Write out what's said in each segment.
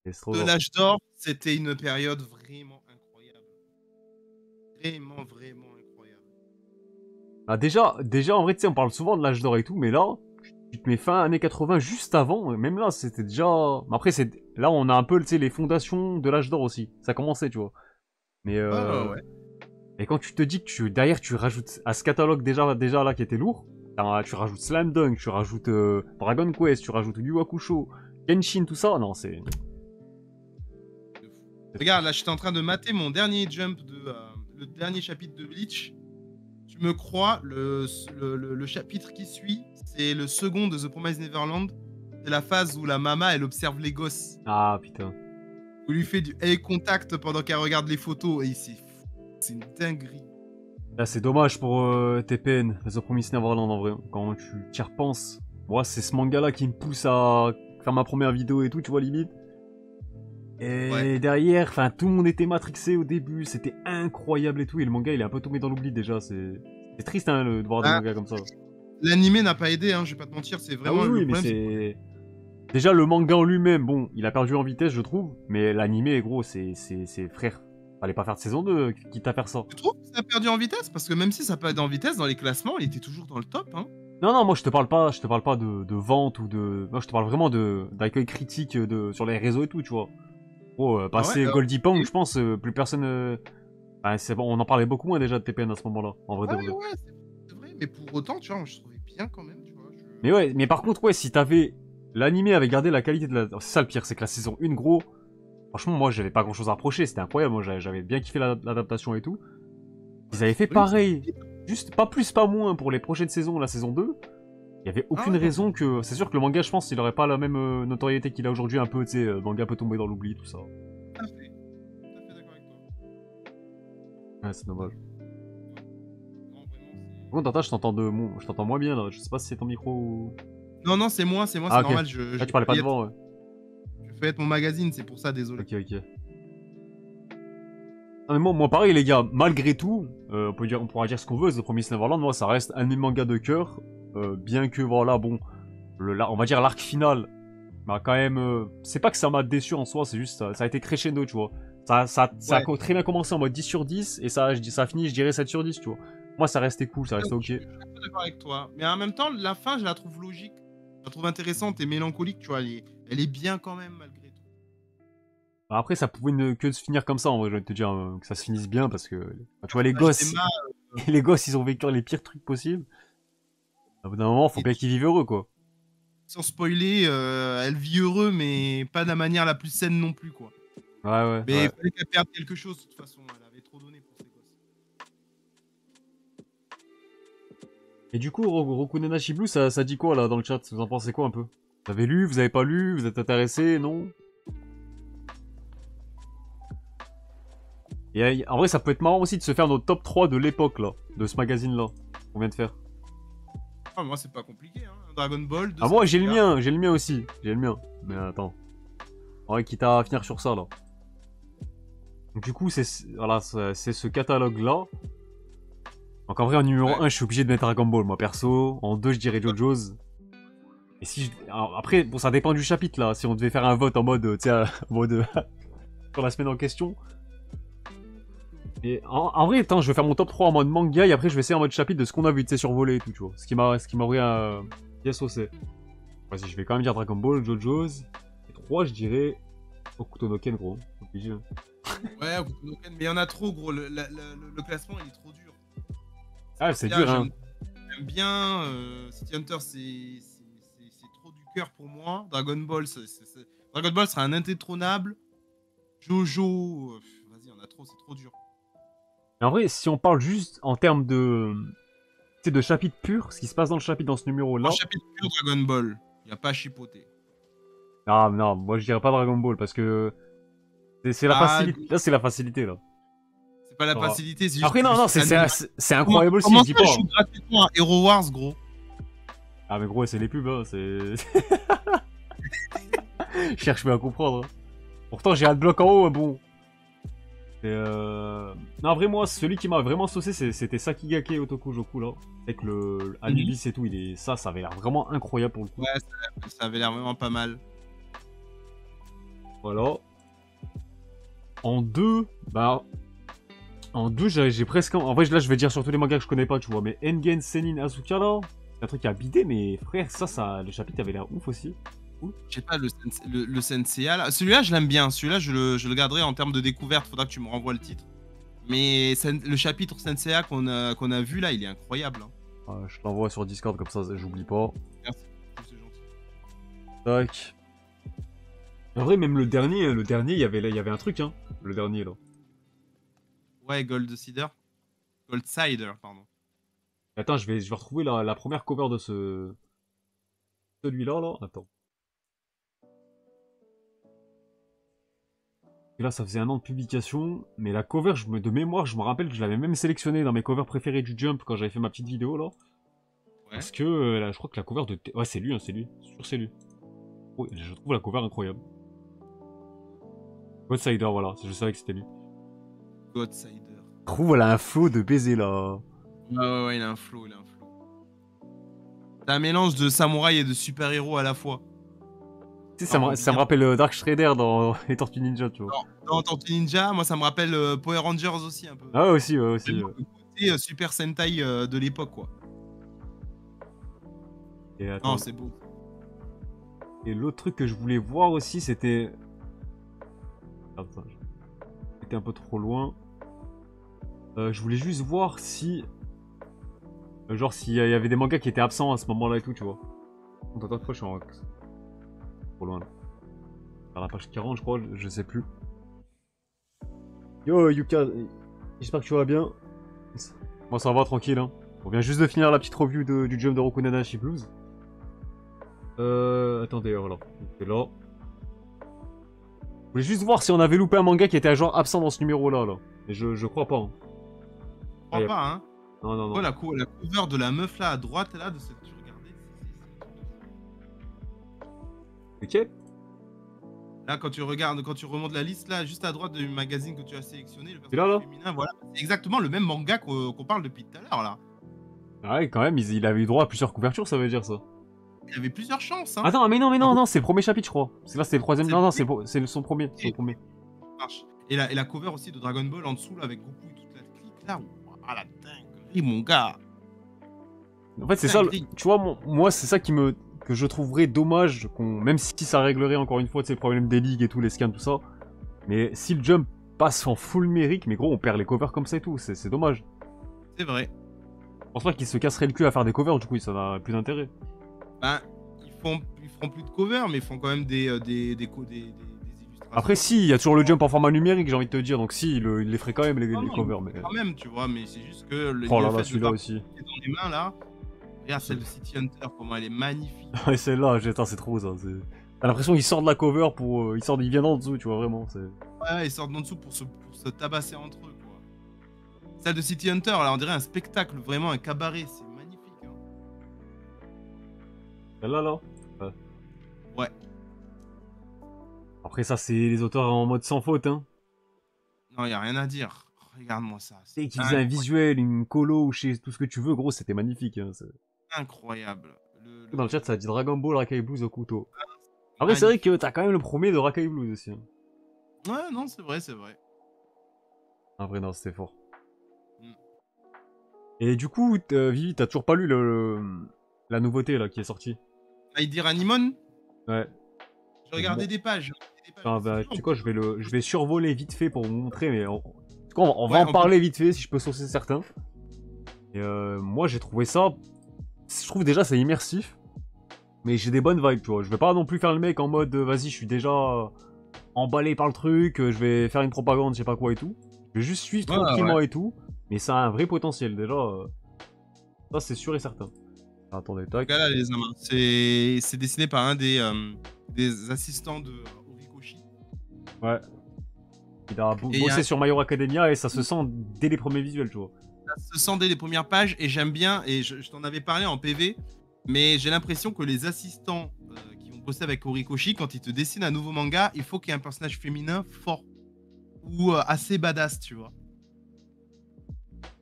Et c'est trop De drôle. l'âge d'or, c'était une période vraiment incroyable. Vraiment, vraiment incroyable. Ah, déjà, en vrai, tu sais, on parle souvent de l'âge d'or et tout, mais là, tu te mets fin années 80 juste avant, même là, c'était déjà... Après, là, on a un peu, tu sais, les fondations de l'âge d'or aussi. Ça commençait, tu vois. Mais Ouais, ouais, ouais. et quand tu te dis que derrière, tu rajoutes à ce catalogue déjà là, qui était lourd, tu rajoutes Slam Dunk, tu rajoutes Dragon Quest, tu rajoutes Yu Hakusho, Genshin, tout ça, non, c'est... De fou. Regarde, là, j'étais en train de mater mon dernier jump le dernier chapitre de Bleach. Tu me crois, le chapitre qui suit, c'est le second de The Promised Neverland. C'est la phase où la mama, elle observe les gosses. Ah, putain. Où lui fait du eye contact pendant qu'elle regarde les photos. Et c'est fou. C'est une dinguerie. Là, c'est dommage pour TPN, The Promised Neverland, en vrai. Quand tu y repenses, moi, c'est ce manga-là qui me pousse à faire ma première vidéo et tout, tu vois, limite. Et Ouais. derrière, enfin, tout le monde était matrixé au début, c'était incroyable et tout, et le manga, il est un peu tombé dans l'oubli déjà, c'est triste, hein, de voir des Ah, mangas comme ça. l'animé n'a pas aidé, hein, je vais pas te mentir. C'est Ah vraiment oui, le oui, mais problème. c'est... Déjà, le manga en lui-même, bon, il a perdu en vitesse, je trouve, mais l'animé, gros, c'est frère. Fallait pas faire de saison 2, quitte à faire ça. Tu trouves que ça a perdu en vitesse? Parce que même si ça a perdu en vitesse, dans les classements, il était toujours dans le top. Hein. Non, non, moi je te parle pas de vente ou de... Moi je te parle vraiment d'accueil critique sur les réseaux et tout, tu vois. Oh, Ah ouais? passer Goldie Pong, Et- je pense, plus personne... Enfin, c'est bon, on en parlait beaucoup moins déjà de TPN à ce moment-là, en vrai de Ouais, vrai. ouais, c'est vrai. Mais pour autant, tu vois, moi, je trouvais bien quand même, tu vois. Mais ouais, mais par contre, ouais, si t'avais... L'animé avait gardé la qualité de la... C'est ça le pire, c'est que la saison 1, gros... Franchement, moi j'avais pas grand-chose à reprocher, c'était incroyable, moi j'avais bien kiffé l'adaptation et tout. Ouais, Ils la avaient fait saison 1, c'est pareil, vite. juste pas plus, pas moins pour les prochaines saisons, la saison 2. Il y avait Ah aucune ouais, non. raison que... C'est sûr que le manga, je pense, il aurait pas la même notoriété qu'il a aujourd'hui, un peu, tu sais, le manga peut tomber dans l'oubli, tout ça. Tout à fait. Tout à fait d'accord avec toi. Ouais, c'est dommage. Non, vraiment, c'est. Par contre, Tata, je t'entends moins bien, là. Je sais pas si c'est ton micro ou... Non, non, c'est moi, c'est Ah, ok. normal. Ah, tu parlais pas devant, ouais. Je fais être mon magazine, c'est pour ça, désolé. Ok, ok. Ah, mais moi, pareil, les gars, malgré tout, on pourra dire ce qu'on veut, The Promised Neverland, moi, ça reste un de mes mangas de cœur, bien que, voilà, bon, on va dire l'arc final, bah, quand même, c'est pas que ça m'a déçu en soi, c'est juste, ça a été crescendo, tu vois. Ça Ouais. a très bien commencé en mode 10 sur 10, et ça a fini, je dirais 7 sur 10, tu vois. Moi, ça restait cool, ça restait Je ok. suis un peu d'accord avec toi. Mais en même temps, la fin, je la trouve logique. Je la trouve intéressante et mélancolique, tu vois. Elle est bien quand même, malgré tout. Bah, après, ça pouvait ne que se finir comme ça, en vrai, je vais te dire, que ça se finisse bien, parce que, bah, tu vois, les Personnage gosses, d'Emma, les gosses, ils ont vécu les pires trucs possibles. À bout d'un moment, faut et bien qu'ils vivent heureux, quoi. sans spoiler, elle vit heureux, mais pas de la manière la plus saine non plus, quoi. Ouais, ouais, Mais il ouais. fallait qu'elle perde quelque chose, de toute façon. Elle avait trop donné pour ses gosses. Et du coup, Rokunenashi Blue, ça dit quoi, là, dans le chat? Vous en pensez quoi, un peu? Vous avez lu, vous avez pas lu, vous êtes intéressé, non? Et en vrai, ça peut être marrant aussi de se faire notre top 3 de l'époque, là, de ce magazine-là, qu'on vient de faire. Ah, moi, c'est pas compliqué, hein. Dragon Ball, Ah, moi, j'ai le Saga. mien aussi, j'ai le mien. Mais attends. En vrai, quitte à finir sur ça, là. Donc, du coup, voilà, c'est ce catalogue-là. Donc, en vrai, en numéro Ouais. 1, je suis obligé de mettre Dragon Ball, moi, perso. En 2, je dirais JoJo's. Et si alors, après, bon, ça dépend du chapitre, là. Si on devait faire un vote en mode, tu sais, en mode... sur la semaine en question. Et en vrai, attends, je vais faire mon top 3 en mode manga et après je vais essayer en mode chapitre de ce qu'on a vu, tu sais, survoler et tout, tu vois. Ce qui m'a bien saucé. Vas-y, je vais quand même dire Dragon Ball, JoJo's. Et 3, je dirais Hokuto no Ken, gros. Obligé. Ouais, Hokuto no Ken, mais il y en a trop, gros. Le classement, il est trop dur. Ah, c'est Saga, dur, hein. j'aime bien. City Hunter, c'est trop du cœur pour moi. Dragon Ball, Dragon Ball sera un indétrônable. Jojo, vas-y, on a trop, c'est trop dur. Mais en vrai, si on parle juste en termes de... Tu sais, de chapitre pur, ce qui se passe dans le chapitre dans ce En numéro-là... chapitre pur Dragon Ball, il n'y a pas à chipoter. Ah, non, moi je dirais pas Dragon Ball parce que... C'est la Ah, facilité. Là, c'est la facilité, là. c'est pas la Voilà. facilité, c'est juste Après, non, non, anime. c'est incroyable aussi, Comment je ça, dis pas. je joue gratuitement à Hero Wars, gros? Ah, mais gros, c'est les pubs, hein, c'est... Je cherche bien à comprendre. Hein. Pourtant, j'ai Adblock en haut, bon. Non, en vrai, moi, celui qui m'a vraiment saucé, c'était Sakigake Otokujoku, là. Avec le Anubis et tout, ça avait l'air vraiment incroyable pour le coup. Ouais, ça avait l'air vraiment pas mal. Voilà. En 2, bah... En 2, j'ai presque... En vrai, là, je vais dire sur tous les mangas que je connais pas, tu vois. Mais Engen Senin Asuka, là, c'est un truc qui a bidé, mais frère, ça... Le chapitre avait l'air ouf aussi. Je sais pas, le Senseiya, là. Celui-là, je l'aime bien. Celui-là, je le garderai en termes de découverte. Faudra que tu me renvoies le titre. Mais le chapitre Senseiya qu'on a vu, là, il est incroyable. Hein. Je l'envoie sur Discord, comme ça, j'oublie pas. Merci, c'est gentil. Tac. En vrai, même le dernier, il y avait un truc, hein. Le dernier, là. Ouais, Gold Cider. Gold Cider, pardon. Attends, je vais retrouver la première cover de celui-là, là. Attends. Et là, ça faisait 1 an de publication, mais la cover, de mémoire, je me rappelle que je l'avais même sélectionnée dans mes covers préférés du Jump quand j'avais fait ma petite vidéo, là. Ouais. Parce que, là, je crois que la cover de... Ouais, c'est lui, hein, c'est lui. Sûr, c'est lui. Oh, je trouve la cover incroyable. Godsider, voilà, je savais que c'était lui. Godsider. Je trouve, elle a un flow de baiser, là. Ouais, il a un flow, C'est un mélange de samouraï et de super-héros à la fois. Tu sais, ça me rappelle Dark Shredder dans les Tortues Ninja, tu vois. Dans Tortues Ninja, moi, ça me rappelle Power Rangers aussi, un peu. Ah ouais, aussi, ouais, aussi. Le côté Super Sentai de l'époque, quoi. Et attends. Non, c'est beau. Et l'autre truc que je voulais voir aussi, c'était... Attends, j'étais un peu trop loin. Je voulais juste voir si... genre s'il y avait des mangas qui étaient absents à ce moment-là et tout, tu vois. Attends, je suis en... Trop loin là. Vers la page 40, je crois, je sais plus. Yo Yuka, j'espère que tu vas bien. Moi ça va, tranquille, hein. On vient juste de finir la petite review du Jump de Rokunanashi Blues. Attendez, voilà. C'est là. Je voulais juste voir si on avait loupé un manga qui était genre absent dans ce numéro-là, là. Mais je crois pas. Hein. Je crois pas, hein. Non. Oh, la cover de la meuf là à droite, là, de cette que tu regardais. Ok. Là, quand tu remontes la liste, là, juste à droite du magazine que tu as sélectionné, le personnage féminin, voilà. C'est exactement le même manga qu'on parle depuis tout à l'heure, là. Ah ouais, quand même, il avait eu droit à plusieurs couvertures, ça veut dire ça. Il avait plusieurs chances, hein. Attends, mais non, c'est le premier chapitre, je crois. C'est là, c'est le troisième. Non, c'est son premier. Marche. Et la cover aussi de Dragon Ball en dessous, là, avec Goku et toute la clique, là. Ah, la dinguerie, mon gars. En fait, c'est ça, tu vois, moi, c'est ça que je trouverais dommage, même si ça réglerait encore une fois, ces problèmes des ligues et tout, les scans, tout ça. Mais si le Jump passe en full numérique, mais gros, on perd les covers comme ça et tout, c'est dommage. C'est vrai. Je pense pas qu'ils se casseraient le cul à faire des covers, du coup, ça n'a plus d'intérêt. Ben, ils feront plus de covers, mais ils font quand même des illustrations. Après, si, il y a toujours le Jump en format numérique, j'ai envie de te dire, donc si, il les ferait quand même, les covers. Mais... Quand même, tu vois, mais c'est juste que... Oh là là, celui-là aussi. Dans les mains, là, regarde celle de City Hunter, comment elle est magnifique. Ouais, celle-là, c'est trop ça. T'as l'impression qu'il sort de la cover pour... il vient d'en dessous, tu vois, vraiment. Ouais, ils sortent d'en dessous pour se tabasser entre eux, quoi. Celle de City Hunter, là, on dirait un spectacle, vraiment un cabaret, c'est magnifique. Hein. Celle-là, Ouais. Après ça, c'est les auteurs en mode sans faute, hein. Non, y a rien à dire. Regarde-moi ça. C'est qu'ils faisaient un visuel, une colo, ou tout ce que tu veux, gros, c'était magnifique. Hein, incroyable. Dans le chat, ça dit Dragon Ball Rakai Blues au couteau. Après, c'est vrai que t'as quand même le premier de Rakai Blues aussi. Hein. Ouais, non, c'est vrai. En vrai, non, c'était fort. Et du coup, Vivi, t'as toujours pas lu la nouveauté là qui est sortie? Aidir Animon? Ouais. J'ai regardé des pages. Ah bah, tu sais quoi, je vais survoler vite fait pour vous montrer, mais on va en parler vite fait si je peux saucer certains. Et moi, j'ai trouvé ça. Je trouve déjà c'est immersif, mais j'ai des bonnes vibes, tu vois. Je vais pas non plus faire le mec en mode vas-y, je suis déjà emballé par le truc, je vais faire une propagande, je sais pas quoi et tout. Je vais juste suivre tranquillement et tout, mais ça a un vrai potentiel déjà. Ça, c'est sûr et certain. Attendez, tac. Là, les amants. C'est dessiné par un des assistants de Horikoshi. Ouais. Il a bossé sur My Hero Academia et ça se sent dès les premiers visuels, tu vois. Ça se sent dès les premières pages et j'aime bien, et je t'en avais parlé en PV, mais j'ai l'impression que les assistants qui vont bosser avec Horikoshi, quand ils te dessinent un nouveau manga, il faut qu'il y ait un personnage féminin fort ou assez badass, tu vois.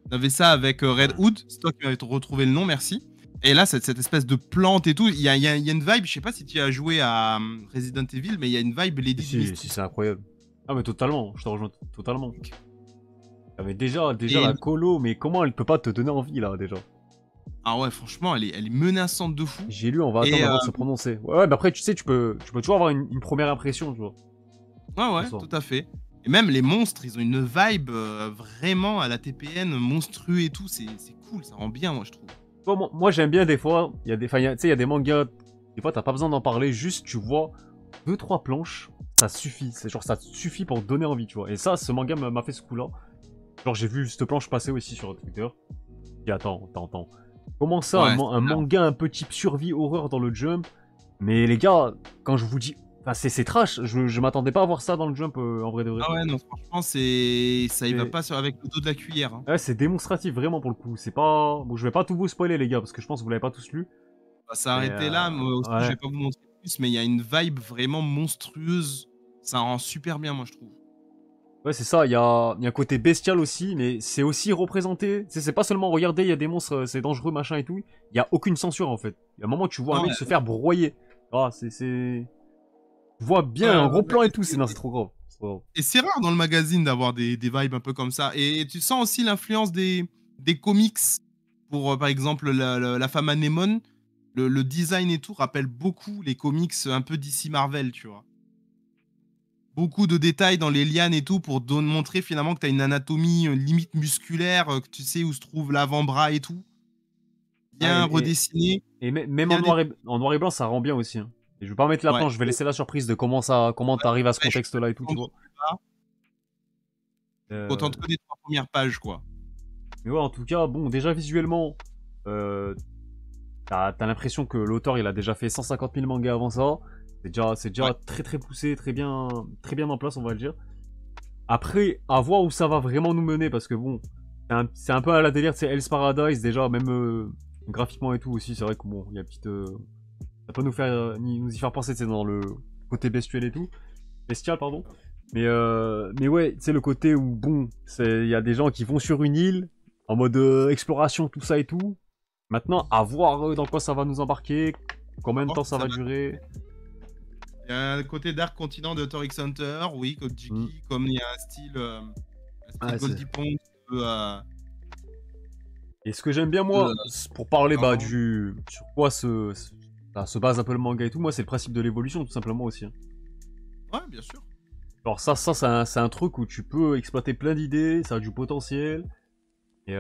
On avait ça avec Red Hood, c'est toi qui m'avais retrouvé le nom, merci. Et là, cette espèce de plante et tout, il y a une vibe, je sais pas si tu as joué à Resident Evil, mais il y a une vibe Lady du Si, Mystique. si, c'est incroyable. Ah, mais totalement, je te rejoins totalement. Ah, mais déjà Et- la colo, mais comment elle peut pas te donner envie là déjà? Ah ouais, franchement, elle est menaçante de fou. J'ai lu, on va Et, attendre avant de se prononcer. Ouais, mais après, tu sais, tu peux toujours avoir une première impression, tu vois. Ouais, Bonsoir. tout à fait. Et même les monstres, ils ont une vibe vraiment à la TPN, monstrueux et tout, c'est cool, ça rend bien, moi, je trouve. Tu vois, moi j'aime bien des fois, il y a des, tu sais, il y a des mangas, des fois t'as pas besoin d'en parler, juste tu vois 2-3 planches, ça suffit, c'est genre ça suffit pour te donner envie, tu vois. Et ça, ce manga m'a fait ce coup-là. Genre j'ai vu cette planche passer aussi sur Twitter. Je dis attends. Comment ça, Ouais, un manga un peu type survie horreur dans le Jump? Mais les gars, quand je vous dis, enfin c'est trash, je m'attendais pas à voir ça dans le Jump en vrai de vrai. Ah ouais, non, franchement, ça y va Et- pas avec le dos de la cuillère. Hein. Ouais, c'est démonstratif vraiment pour le coup. C'est pas, bon, je vais pas tout vous spoiler les gars parce que je pense que vous l'avez pas tous lu. On va s'arrêter là, moi aussi, je ouais. vais pas vous montrer plus, mais il y a une vibe vraiment monstrueuse. Ça rend super bien, moi, je trouve. Ouais, c'est ça, il y a un côté bestial aussi, mais c'est aussi représenté. C'est pas seulement regardez, il y a des monstres, c'est dangereux, machin et tout. Il y a aucune censure en fait. Il y a un moment où tu vois un Ouais. mec se faire broyer. Ah, c'est. Tu vois bien un gros plan et tout, non, c'est trop grave. Et c'est rare dans le magazine d'avoir des vibes un peu comme ça. Et tu sens aussi l'influence des comics. Pour, par exemple, la femme anémone. Le design et tout rappelle beaucoup les comics un peu d'ici Marvel, tu vois. Beaucoup de détails dans les lianes et tout pour montrer finalement que tu as une anatomie limite musculaire, que tu sais où se trouve l'avant-bras et tout. Bien redessiné. Et même en noir et blanc, ça rend bien aussi. Hein. Et je vais pas mettre la planche, je vais laisser la surprise de comment t'arrives à ce contexte-là et tout, tu vois. Autant que les 3 premières pages, quoi. Mais ouais, en tout cas, bon, déjà visuellement, t'as l'impression que l'auteur il a déjà fait 150 000 mangas avant ça. C'est déjà très poussé, très bien en place, on va le dire. Après, à voir où ça va vraiment nous mener, parce que bon, c'est un peu à la délire, c'est Hell's Paradise, déjà, même graphiquement et tout aussi, c'est vrai que bon, il y a petite. Ça peut nous y faire penser, c'est dans le côté bestial et tout. Bestial, pardon. Mais ouais, c'est le côté où, bon, il y a des gens qui vont sur une île, en mode exploration, tout ça et tout. Maintenant, à voir dans quoi ça va nous embarquer, combien de temps ça va durer. Il y a un côté Dark Continent de Torix Hunter, oui, comme Jiggy, comme il y a un style Goldie Pond. Et ce que j'aime bien, moi, pour parler sur quoi se base un peu le manga et tout, moi, c'est le principe de l'évolution, tout simplement aussi. Hein. Ouais, bien sûr. Alors ça c'est un truc où tu peux exploiter plein d'idées, ça a du potentiel. Et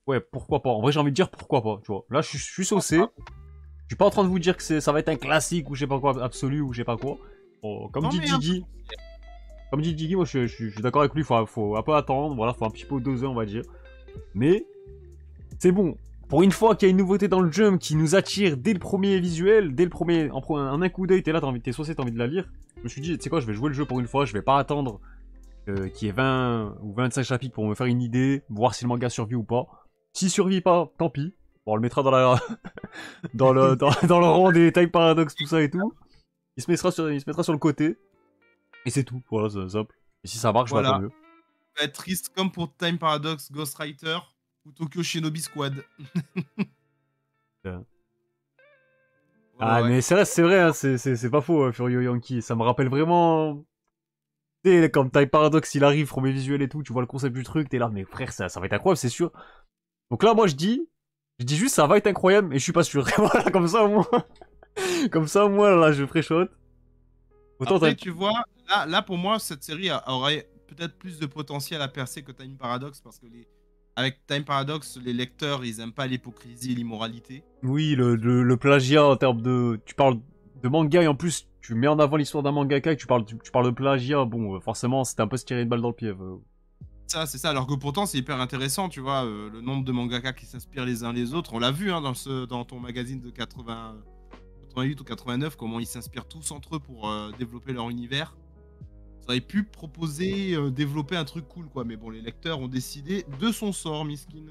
ouais, pourquoi pas. En vrai, j'ai envie de dire pourquoi pas, tu vois. Là, je suis saucé. Je suis pas en train de vous dire que ça va être un classique ou je sais pas quoi, absolu ou je sais pas quoi. Bon, comme dit Diggy, moi je suis d'accord avec lui, faut un peu attendre, voilà, faut un petit peu 2 ans on va dire. Mais c'est bon. Pour une fois qu'il y a une nouveauté dans le Jump qui nous attire dès le premier visuel, dès le premier, en un coup d'œil, t'es là, t'es saucé, t'as envie de la lire. Je me suis dit, tu sais quoi, je vais jouer le jeu pour une fois, je vais pas attendre qu'il y ait 20 ou 25 chapitres pour me faire une idée, voir si le manga survit ou pas. S'il survit pas, tant pis. Bon, on le mettra dans la dans le rang des Time Paradox, tout ça et tout. Il se mettra sur le côté. Et c'est tout. Voilà, c'est simple. Et si ça marche, bah tant mieux. Ça va être triste comme pour Time Paradox, Ghostwriter ou Tokyo Shinobi Squad. Mais c'est vrai, hein, c'est pas faux, Furio Yankee. Ça me rappelle vraiment. Tu sais, quand Time Paradox il arrive, premier visuel et tout, tu vois le concept du truc, t'es là, mais frère, ça va être incroyable, c'est sûr. Donc là, moi je dis juste ça va être incroyable, et je suis pas sûr. Voilà, comme ça au moins, là, je ferai Autant après, tu vois, là pour moi, cette série aurait peut-être plus de potentiel à percer que Time Paradox, parce que avec Time Paradox, les lecteurs, ils aiment pas l'hypocrisie et l'immoralité. Oui, le plagiat en termes de... Tu parles de manga et en plus tu mets en avant l'histoire d'un mangaka et tu parles de plagiat, bon, forcément c'était un peu se tirer une balle dans le pied. Ça, c'est ça, alors que pourtant c'est hyper intéressant, tu vois, le nombre de mangaka qui s'inspirent les uns les autres, on l'a vu hein, dans ton magazine de 88 ou 89, comment ils s'inspirent tous entre eux pour développer leur univers. Ça aurait pu proposer, développer un truc cool, quoi. Mais bon, les lecteurs ont décidé de son sort, miskin.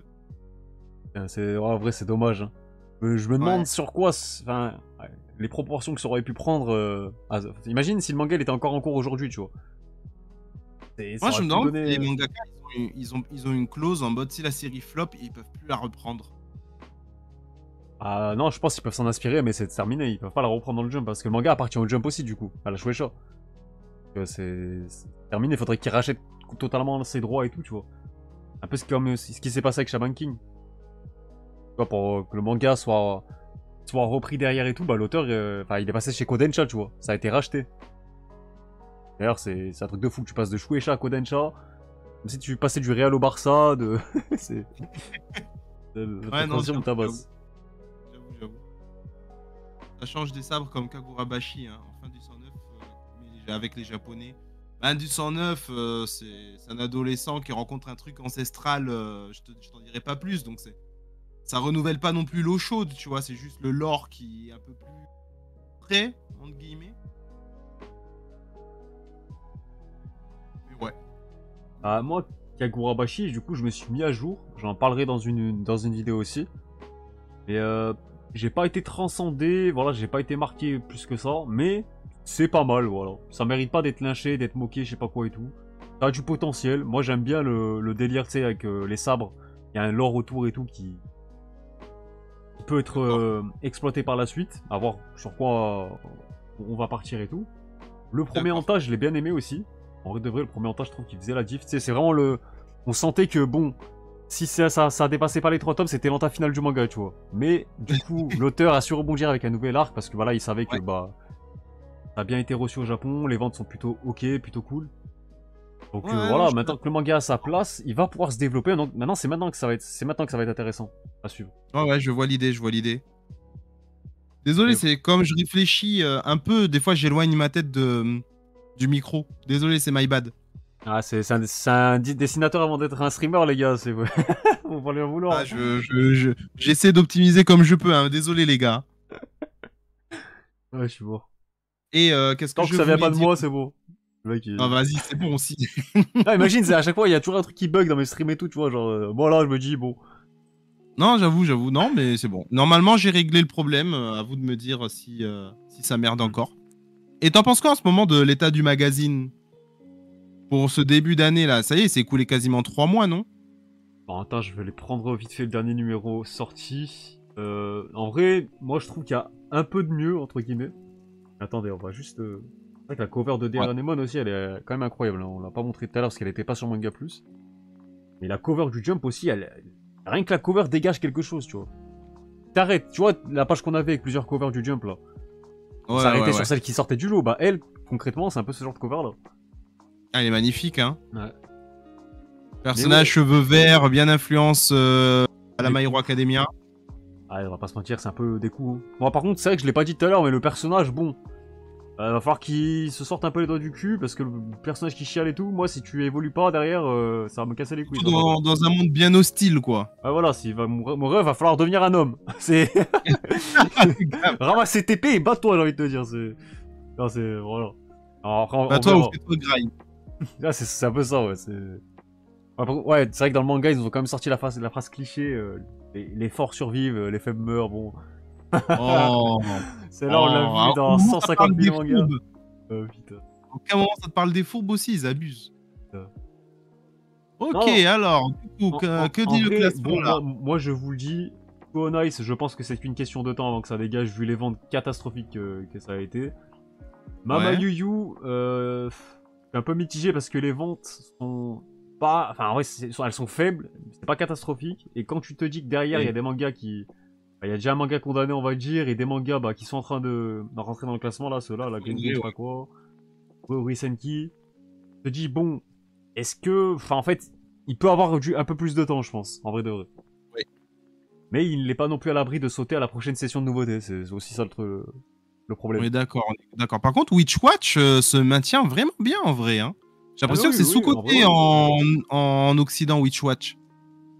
En vrai, c'est dommage. Hein. Je me demande sur quoi... Enfin, les proportions que ça aurait pu prendre... Imagine si le manga il était encore en cours aujourd'hui, tu vois. Moi, je me demande si les mangaka, ils ont une clause en mode si la série flop, ils peuvent plus la reprendre. Ah non, je pense qu'ils peuvent s'en inspirer, mais c'est terminé. Ils peuvent pas la reprendre dans le Jump parce que le manga appartient au Jump aussi, du coup, à la Shueisha. C'est terminé. Faudrait qu'ils rachètent totalement ses droits et tout, tu vois. Un peu comme ce qui s'est passé avec Shaman King. Tu vois, pour que le manga soit repris derrière et tout, bah l'auteur, il est passé chez Kodansha, tu vois. Ça a été racheté. D'ailleurs, c'est un truc de fou. Tu passes de Shueisha à Kodansha, comme si tu passais du Real au Barça, de. C'est. Ouais, non, de ta base. J'avoue. Ça change des sabres comme Kagurabashi, hein, en fin du 109, mais avec les Japonais. Ben, du 109, c'est un adolescent qui rencontre un truc ancestral, je t'en dirai pas plus, donc ça renouvelle pas non plus l'eau chaude, tu vois, c'est juste le lore qui est un peu plus frais, entre guillemets. Mais ouais. Ah, moi, Kagurabashi, du coup, je me suis mis à jour. J'en parlerai dans une vidéo aussi. Et j'ai pas été transcendé, voilà, j'ai pas été marqué plus que ça, mais c'est pas mal, voilà. Ça mérite pas d'être lynché, d'être moqué, je sais pas quoi et tout. Ça a du potentiel. Moi, j'aime bien le délire, tu sais, avec les sabres. Il y a un lore autour et tout qui peut être exploité par la suite. À voir sur quoi on va partir et tout. Le premier hantage, je l'ai bien aimé aussi. En vrai de vrai, le premier hantage, je trouve qu'il faisait la diff. Tu sais, c'est vraiment le... On sentait que, bon, si ça dépassait pas les 3 tomes, c'était l'enta finale du manga, tu vois. Mais, du coup, l'auteur a su rebondir avec un nouvel arc, parce que voilà, il savait que, bah... Ça a bien été reçu au Japon, les ventes sont plutôt ok, plutôt cool. Donc voilà, maintenant que le manga a sa place, il va pouvoir se développer. Donc maintenant, c'est maintenant que ça va être intéressant à suivre. Ouais, je vois l'idée. Désolé, c'est comme je réfléchis un peu, des fois j'éloigne ma tête du micro. Désolé, c'est my bad. Ah, c'est un dessinateur avant d'être un streamer, les gars, c'est vrai. On va lui en vouloir. Ah, j'essaie d'optimiser comme je peux, hein. Désolé, les gars. Ouais, je suis mort. Et qu'est-ce que Tant je que ça vient pas de dire moi, c'est bon. Ah, vas-y, c'est bon aussi. Ah, imagine, à chaque fois, il y a toujours un truc qui bug dans mes streams et tout, tu vois, genre, bon là, je me dis, bon. Non, j'avoue, non, mais c'est bon. Normalement, j'ai réglé le problème, à vous de me dire si ça merde encore. Et t'en penses quoi en ce moment de l'état du magazine? Pour ce début d'année, là, ça y est, c'est écoulé quasiment 3 mois, non? Bon, attends, je vais les prendre vite fait le dernier numéro sorti. En vrai, moi, je trouve qu'il y a un peu de mieux, entre guillemets. Attendez, on va juste... C'est vrai que la cover de Dear Anemone aussi, elle est quand même incroyable. Hein. On l'a pas montré tout à l'heure parce qu'elle était pas sur Manga Plus. Mais la cover du Jump aussi, rien que la cover dégage quelque chose, tu vois. T'arrêtes, tu vois, la page qu'on avait avec plusieurs covers du Jump, là. On s'arrêtait sur celle qui sortait du lot. Bah, elle, concrètement, c'est un peu ce genre de cover, là. Ah, elle est magnifique, hein. Ouais. Personnage cheveux verts, bien influence à la My Hero Academia. Ah, on va pas se mentir, c'est un peu des coups. Hein. Bon, par contre, c'est vrai que je l'ai pas dit tout à l'heure, mais le personnage, bon... va falloir qu'il se sorte un peu les doigts du cul, parce que le personnage qui chiale et tout, moi, si tu évolues pas derrière, ça va me casser les couilles. Dans un monde bien hostile, quoi. Ah voilà, s'il va mourir, va falloir devenir un homme. C'est... Ramasse tes TP et bats-toi, j'ai envie de te dire. Non, c'est... Voilà. Alors, après, bats-toi ou fais-toi graille. Là, c'est un peu ça, ouais. Ouais, c'est vrai que dans le manga, ils ont quand même sorti la phrase cliché. Les forts survivent, les faibles meurent, bon... Oh. C'est là, on l'a vu dans 150 000 mangas. Putain. À un moment, ça te parle des fourbes aussi, ils abusent. Ok, non. Alors, du coup, que dit le classement là? Moi, je vous le dis, Go Nice, je pense que c'est qu'une question de temps avant que ça dégage, vu les ventes catastrophiques que ça a été. Mama Yu Yu, je suis un peu mitigé parce que les ventes sont pas... Enfin, en vrai, elles sont faibles, c'est pas catastrophique. Et quand tu te dis que derrière, il y a des mangas qui... Il y a déjà un manga condamné, on va dire, et des mangas qui sont en train de rentrer dans le classement, là, ceux-là, la Green Game, je sais pas quoi, Risenki. Je te dis, bon, est-ce que... Enfin, en fait, il peut avoir un peu plus de temps, je pense, en vrai de vrai. Oui. Mais il n'est pas non plus à l'abri de sauter à la prochaine session de nouveautés, c'est aussi ça le problème. On est d'accord. Par contre, Witch Watch se maintient vraiment bien, en vrai. Hein. J'ai l'impression que c'est sous-coté en Occident, Witch Watch.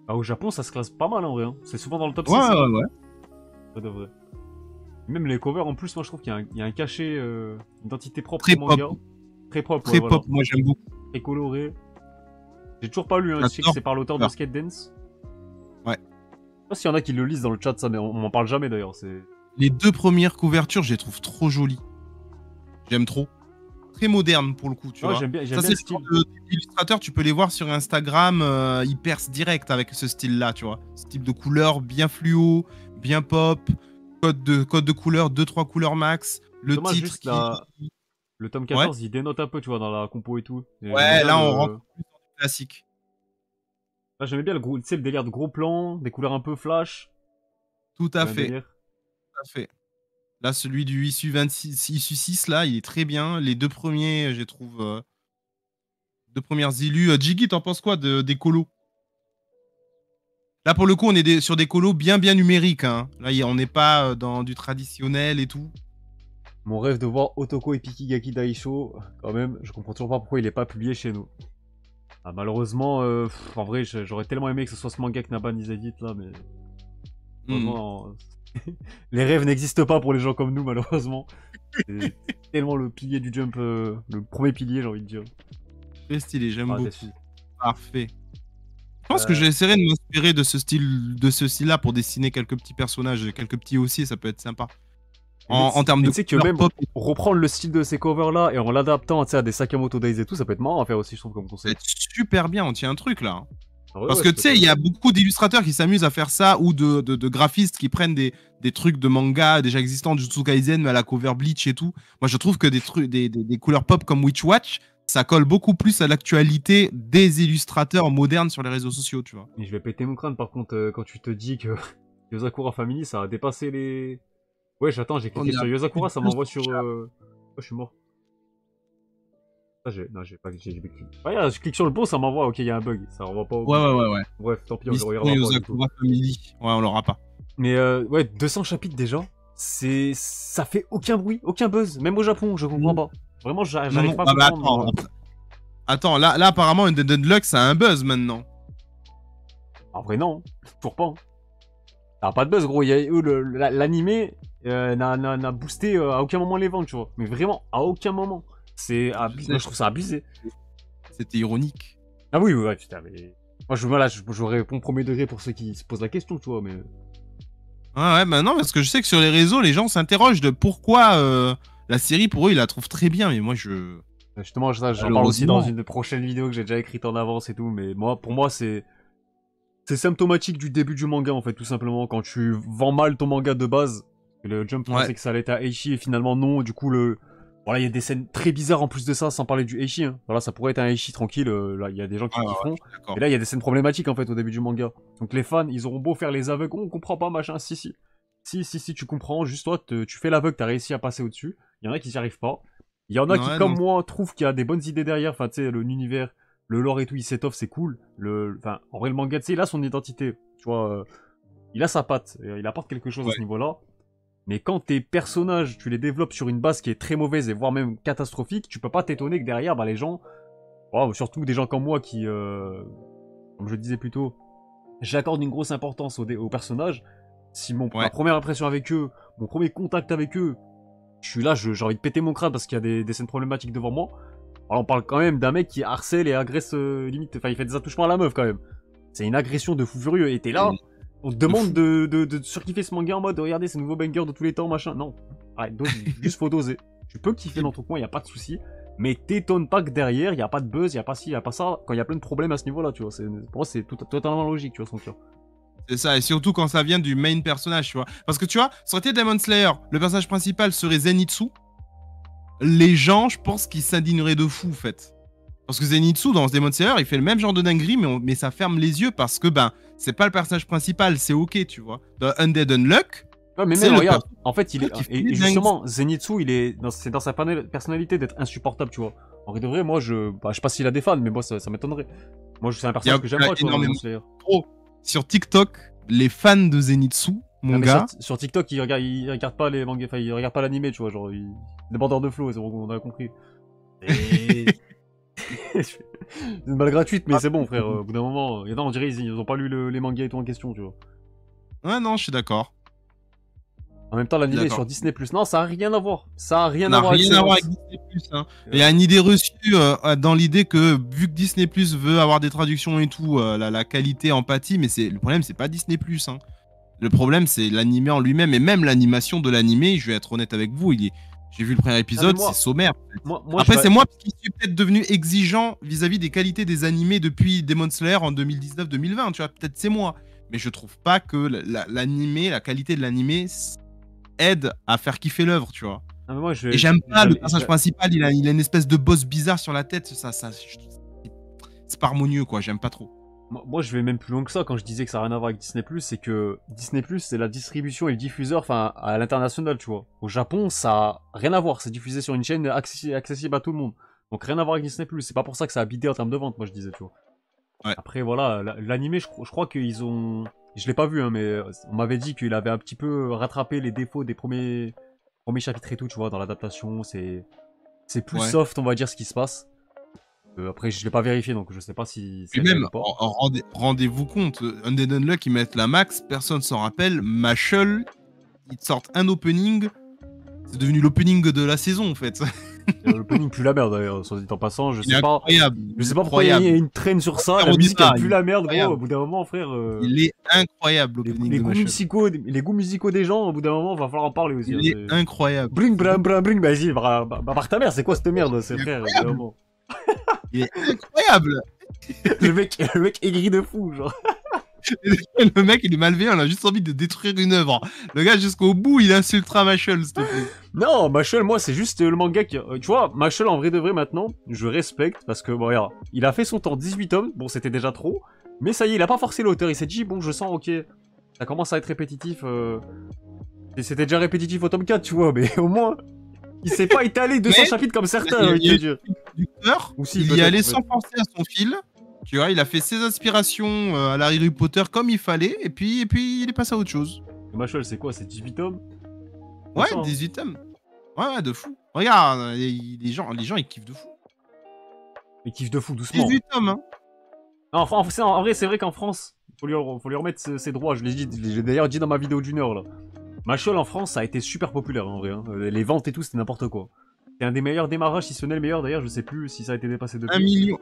Ah, au Japon, ça se classe pas mal, en vrai. Hein. C'est souvent dans le top 6. Ouais. De vrai. Même les covers, en plus, moi je trouve qu'il y a un cachet, une identité propre très au manga. Pop. Très propre. Très pop, moi j'aime beaucoup. Très coloré. J'ai toujours pas lu, hein. Je sais que c'est par l'auteur de Skate Dance. Ouais. Je sais pas s'il y en a qui le lisent dans le chat, ça, mais on m'en parle jamais d'ailleurs. Les 2 premières couvertures, je les trouve trop jolies. J'aime trop. très moderne pour le coup, tu vois. J'aime bien Ça, le c'est le style. genre d'illustrateurs, tu peux les voir sur Instagram, ils percent direct avec ce style-là, tu vois. Ce type de couleur bien fluo, bien pop, code de couleur, 2-3 couleurs max, le Dommage titre juste qui... le tome Ouais, 14, il dénote un peu, tu vois, dans la compo et tout. Et j'aimais ouais, bien là, on rentre plus dans le classique. Là, j'aimais bien tu sais, le délire de gros plans, des couleurs un peu flash. Tout à C'est un fait, délire. tout à fait. Là, celui du issu 26, issu 6, là, il est très bien. Les deux premiers, je trouve... deux premières illus. Jiggy, t'en penses quoi des colos? Là, pour le coup, on est sur des colos bien numériques. Hein. Là, on n'est pas dans du traditionnel et tout. Mon rêve de voir Otoko et Pikigaki Daisho, quand même, je comprends toujours pas pourquoi il est pas publié chez nous. Ah, malheureusement, en vrai, j'aurais tellement aimé que ce soit ce manga que Naba nous édite là, mais. Malheureusement, les rêves n'existent pas pour les gens comme nous, malheureusement. C'est tellement le pilier du Jump, le premier pilier, j'ai envie de dire. Très stylé, j'aime beaucoup. Déçu. Parfait. Je pense que j'essaierai de m'inspirer de ce style-là pour dessiner quelques petits personnages, quelques petits aussi, ça peut être sympa. En termes de tu sais que même reprendre le style de ces covers là et en l'adaptant à des Sakamoto Days et tout, ça peut être marrant à faire aussi, je trouve, comme ça va concept. être super bien, on tient un truc là. Ouais, parce que tu sais, il y a beaucoup d'illustrateurs qui s'amusent à faire ça ou de graphistes qui prennent des trucs de manga déjà existants, Jujutsu Kaisen, mais à la cover Bleach et tout. Moi, je trouve que des couleurs pop comme Witch Watch, ça colle beaucoup plus à l'actualité des illustrateurs modernes sur les réseaux sociaux, tu vois. Mais je vais péter mon crâne par contre quand tu te dis que Yozakura Family ça a dépassé les. Ouais, j'attends, j'ai cliqué sur Yozakura, ça m'envoie sur. Oh, je suis mort. Ah, non, j'ai cliqué. Ouais, je clique sur le pot, ça m'envoie, ok, il y a un bug, ça renvoie pas au. Ouais. Bref, tant pis, on le regardera pas. Yozakura Family. Ouais, on l'aura pas. Mais ouais, 200 chapitres déjà, ça fait aucun bruit, aucun buzz, même au Japon, je comprends pas. Vraiment, j'arrive pas à comprendre. Attends, là apparemment, Undead Luck, ça a un buzz maintenant. En vrai, non, toujours pas. Ça a pas de buzz, gros. L'animé n'a boosté à aucun moment les ventes, tu vois. Mais vraiment, à aucun moment. C'est abusé. Moi, je trouve ça abusé. C'était ironique. Ah oui, ouais, putain, mais. Moi, je réponds premier degré pour ceux qui se posent la question, tu vois, mais. Ouais, bah non, parce que je sais que sur les réseaux, les gens s'interrogent de pourquoi la série, pour eux, ils la trouvent très bien, mais moi, Justement, j'en parle aussi dans une prochaine vidéo que j'ai déjà écrite en avance et tout, mais pour moi, c'est symptomatique du début du manga, en fait, tout simplement. Quand tu vends mal ton manga de base, le Jump pensait que ça allait être à Eishi, et finalement, non, du coup, voilà, il y a des scènes très bizarres en plus de ça, sans parler du Eishi. Hein. Voilà, ça pourrait être un Eishi tranquille, là, il y a des gens qui kifferont. Et là, il y a des scènes problématiques, en fait, au début du manga. Donc les fans, ils auront beau faire les aveugles, on comprend pas, machin, si, tu comprends, juste toi, tu fais l'aveugle, t'as réussi à passer au-dessus. Il y en a qui n'y arrivent pas. Il y en a qui, comme moi, trouvent qu'il y a des bonnes idées derrière, enfin, tu sais, l'univers, le lore et tout, il s'étoffe, c'est cool. Enfin, en vrai, le manga, tu sais, il a son identité, tu vois, il a sa patte, il apporte quelque chose à ce niveau-là. Mais quand tes personnages, tu les développes sur une base qui est très mauvaise et voire même catastrophique, tu peux pas t'étonner que derrière, les gens, surtout des gens comme moi qui, comme je le disais plus tôt, j'accorde une grosse importance aux personnages. Si ma première impression avec eux, mon premier contact avec eux, je suis là, j'ai envie de péter mon crâne parce qu'il y a des scènes problématiques devant moi. Alors on parle quand même d'un mec qui harcèle et agresse limite, enfin il fait des attouchements à la meuf quand même. C'est une agression de fou furieux et t'es là. On te demande de surkiffer ce manga en mode regardez ces nouveaux bangers de tous les temps, machin. Non, arrête, juste faut doser. Tu peux kiffer dans ton coin, y a pas de souci. Mais t'étonnes pas que derrière, y a pas de buzz, y a pas ci, y a pas ça, quand y a plein de problèmes à ce niveau-là, tu vois. Pour moi, c'est totalement logique, tu vois, son cœur. C'est ça, et surtout quand ça vient du main personnage, tu vois. Parce que tu vois, ça aurait été Demon Slayer, le personnage principal serait Zenitsu. Les gens, je pense qu'ils s'indigneraient de fou, en fait. Parce que Zenitsu, dans Demon Slayer, il fait le même genre de dinguerie, mais ça ferme les yeux parce que, c'est pas le personnage principal, c'est ok, tu vois. Dans Undead Unluck, ouais, mais même, regarde, en fait, et justement, Zenitsu, c'est dans sa personnalité d'être insupportable, tu vois. En vrai de vrai, moi, je sais pas s'il a des fans, mais moi, ça m'étonnerait. Moi, c'est un personnage que j'aime pas, tu vois, dans Demon Slayer. Sur TikTok, les fans de Zenitsu, mon gars... Sur TikTok, ils regardent pas les mangas, enfin, ils regardent pas l'animé, tu vois, genre, des bandeurs de flow, on a compris. Et... c'est une balle gratuite, mais c'est bon, frère, au bout d'un moment, on dirait ils ont pas lu les mangas et tout en question, tu vois. Ouais, non, je suis d'accord. En même temps, l'animé est sur Disney+. Non, ça a rien à voir. Ça a rien à voir avec Disney+. Hein. Il y a une idée reçue dans l'idée que, vu que Disney+, veut avoir des traductions et tout, la qualité empathie, mais le problème, c'est pas Disney+. Hein. Le problème, c'est l'animé en lui-même, et même l'animation de l'animé, je vais être honnête avec vous, il J'ai vu le premier épisode, moi- c'est sommaire. Moi, Après, c'est moi qui suis peut-être devenu exigeant vis-à-vis des qualités des animés depuis Demon Slayer en 2019-2020, tu vois, peut-être c'est moi. Mais je trouve pas que l'animé, la qualité de l'animé aide à faire kiffer l'œuvre, tu vois. Ah, mais moi, Et j'aime pas le personnage principal, il a une espèce de boss bizarre sur la tête, c'est pas harmonieux, quoi, j'aime pas trop. Moi, je vais même plus loin que ça quand je disais que ça n'a rien à voir avec Disney+, c'est que Disney+, c'est la distribution et le diffuseur, enfin, à l'international, tu vois. Au Japon, ça a rien à voir, c'est diffusé sur une chaîne accessible à tout le monde. Donc rien à voir avec Disney+, c'est pas pour ça que ça a bidé en termes de vente, moi je disais, tu vois. Ouais. Après, voilà, l'animé, je crois qu'ils ont... Je l'ai pas vu, hein, mais on m'avait dit qu'il avait un petit peu rattrapé les défauts des premiers chapitres et tout, tu vois, dans l'adaptation, c'est plus soft, on va dire, ce qui se passe. Après, je l'ai pas vérifié, donc je sais pas si c'est même, ou pas. rendez-vous compte, Undead Unluck, ils mettent la max, personne s'en rappelle. Mashle, ils te sortent un opening. C'est devenu l'opening de la saison, en fait. L'opening pue la merde, d'ailleurs, soit dit en passant. Je sais pas pourquoi il y a une traîne sur ça. La musique, elle pue la merde, gros. Au bout d'un moment, frère. Il est incroyable, l'opening de Mashle. Les goûts musicaux des gens, au bout d'un moment, va falloir en parler aussi. Il est incroyable. Bring, vas-y, par ta mère, c'est quoi cette merde, c'est frère, vraiment. Il est incroyable. le mec aigri de fou, genre. Le mec, il est malveillant, il a juste envie de détruire une œuvre. Le gars, jusqu'au bout, il insultera Mashle, s'il te plaît. Non, Mashle, moi, c'est juste le manga qui... tu vois, Mashle, en vrai de vrai, maintenant, je respecte, parce que, bon, regarde, il a fait son temps 18 tomes, bon, c'était déjà trop, mais ça y est, il a pas forcé l'auteur, il s'est dit, bon, je sens, ok, ça commence à être répétitif, et c'était déjà répétitif au tome 4, tu vois, mais au moins... Il s'est pas étalé 200 chapitres comme certains, il y allait sans penser à son fil. Tu vois, il a fait ses aspirations à la Harry Potter comme il fallait, et puis il est passé à autre chose. Mashle, c'est quoi? C'est 18 tomes? Ouais, 18 tomes. Ouais, de fou. Regarde, les gens, ils kiffent de fou. Ils kiffent de fou, doucement. 18 tomes, hein. Non, en vrai, c'est vrai qu'en France, faut lui remettre ses droits. Je l'ai d'ailleurs dit dans ma vidéo d'une heure, là. Mashle en France, ça a été super populaire en vrai. Hein. Les ventes et tout, c'était n'importe quoi. C'est un des meilleurs démarrages, si ce n'est le meilleur d'ailleurs, je sais plus si ça a été dépassé depuis.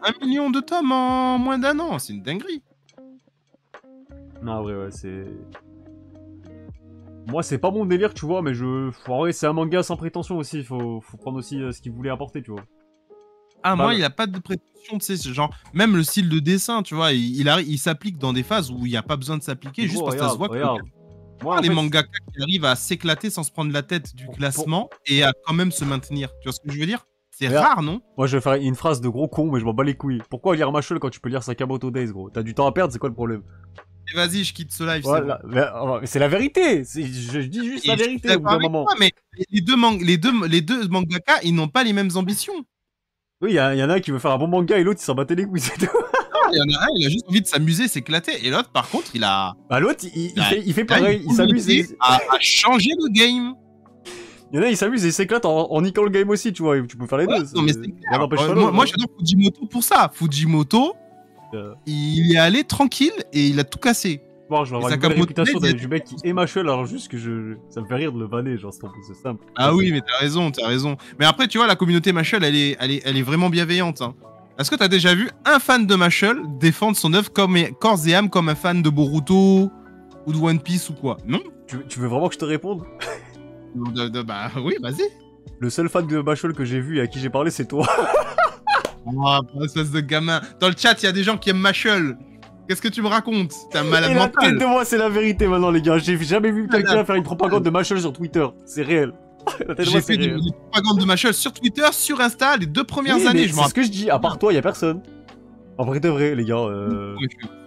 1 million de tomes en moins d'1 an, c'est une dinguerie. Non, en vrai, ouais, c'est... Moi, c'est pas mon délire, tu vois, mais en vrai, c'est un manga sans prétention aussi, faut prendre aussi ce qu'il voulait apporter, tu vois. Ah, moi, il a pas de prétention, tu sais, ce genre... Même le style de dessin, tu vois, il s'applique dans des phases où il n'y a pas besoin de s'appliquer, juste parce que ça se voit que... Moi, les mangaka qui arrivent à s'éclater sans se prendre la tête du classement et à quand même se maintenir. Tu vois ce que je veux dire? C'est rare, non? Moi, je vais faire une phrase de gros con, mais je m'en bats les couilles. Pourquoi lire Mashle quand tu peux lire Sakamoto Days, gros? T'as du temps à perdre, c'est quoi le problème? Et vas-y, je quitte ce live. Voilà. Mais c'est la vérité. Je dis juste la vérité au bout d'un moment. Mais les deux mangaka, ils n'ont pas les mêmes ambitions. Oui, il y en a un qui veut faire un bon manga et l'autre, il s'en battait les couilles, c'est tout. Il y en a un, il a juste envie de s'amuser, s'éclater. Et l'autre, par contre, il a... Bah l'autre, il fait pareil, il s'amuse à changer le game. Il y en a, il s'amuse et il s'éclate en niquant le game aussi, tu vois. Tu peux faire les deux. Non, mais c'est clair. Moi, j'adore Fujimoto pour ça. Fujimoto, il est allé tranquille et il a tout cassé. Bon, je vais avoir une bonne réputation du mec qui est Mashle, alors juste que ça me fait rire de le vanner, genre c'est simple. Ah oui, mais t'as raison. Mais après, tu vois, la communauté Mashle, elle est vraiment bienveillante. Hein. Est-ce que t'as déjà vu un fan de Mashle défendre son œuvre corps et âme comme un fan de Boruto ou de One Piece ou quoi? Non? Tu veux vraiment que je te réponde? Bah oui, vas-y. Le seul fan de Mashle que j'ai vu et à qui j'ai parlé, c'est toi. Oh, espèce de gamin. Dans le chat, il y a des gens qui aiment Mashle. Qu'est-ce que tu me racontes? T'es un malade mental. mental. La tête de moi, c'est la vérité maintenant, les gars. J'ai jamais vu quelqu'un faire une propagande de Mashle sur Twitter. C'est réel. J'ai fait des propagandes de Mashle sur Twitter, sur Insta, les 2 premières années. C'est ce que je dis. À part toi, y a personne. En vrai de vrai, les gars.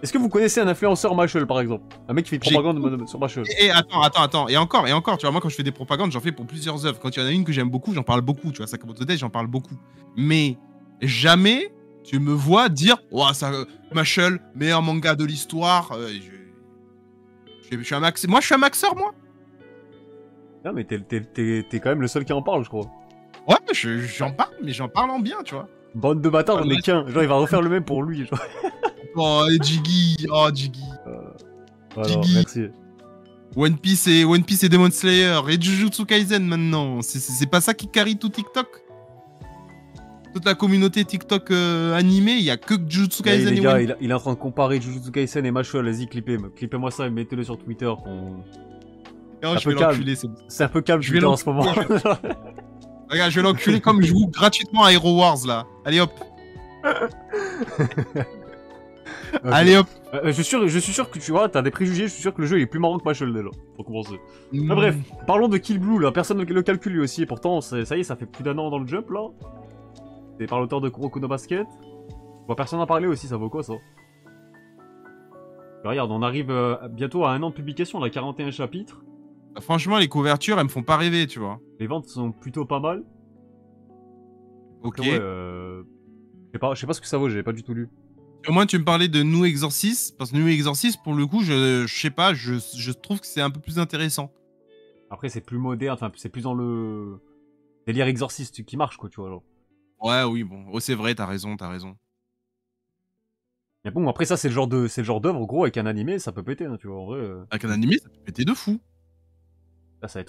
Est-ce que vous connaissez un influenceur Mashle, par exemple? Un mec qui fait une propagande sur Mashle. Et attends. Et encore. Tu vois, moi, quand je fais des propagandes, j'en fais pour plusieurs œuvres. Quand il y en a une que j'aime beaucoup, j'en parle beaucoup. Tu vois, Sakamoto Days, j'en parle beaucoup. Mais jamais tu me vois dire, oh, ça, Mashle, meilleur manga de l'histoire. Je suis un maxeur. Moi, je suis un maxeur, moi. Non, mais t'es quand même le seul qui en parle, je crois. Ouais, j'en parle, mais j'en parle en bien, tu vois. Bande de bâtards, on est qu'un. Genre, il va refaire le même pour lui, genre. Oh, Jiggy. Voilà, merci. One Piece et Demon Slayer et Jujutsu Kaisen maintenant. C'est pas ça qui carry tout TikTok? Toute la communauté TikTok animée, il y a que Jujutsu Kaisen les gars, il est en train de comparer Jujutsu Kaisen et Mashle. Vas-y, clippez-moi ça et mettez-le sur Twitter. Oh, je vais l'enculer, c'est bon. C'est un peu calme, Twitter en ce moment. Regarde, je vais l'enculer comme je joue gratuitement à Hero Wars là. Allez hop. Allez hop. Je suis sûr que tu vois, t'as des préjugés, je suis sûr que le jeu il est plus marrant que Machel déjà, pour commencer. Mmh. Bref, parlons de Kill Blue là, personne ne le calcule lui aussi, et pourtant ça y est, ça fait plus d'un an dans le jump là. C'est par l'auteur de Kuroko no Basket. Je vois personne en parler aussi, ça vaut quoi ça? Regarde, on arrive bientôt à un an de publication, on a 41 chapitres. Franchement, les couvertures, elles me font pas rêver, tu vois. Les ventes sont plutôt pas mal. Ok. Ouais, je sais pas ce que ça vaut, j'ai pas du tout lu. Au moins, tu me parlais de New Exorcist, parce que New Exorcist, pour le coup, je sais pas, je trouve que c'est un peu plus intéressant. Après, c'est plus moderne, enfin, c'est plus dans le délire exorciste qui marche, quoi, tu vois, genre. Ouais, oui, bon. Oh, c'est vrai, t'as raison, t'as raison. Mais bon, après ça, c'est le genre d'œuvre, gros, avec un animé, ça peut péter, hein, tu vois, en vrai. Avec un animé, ça peut péter de fou. Là, ça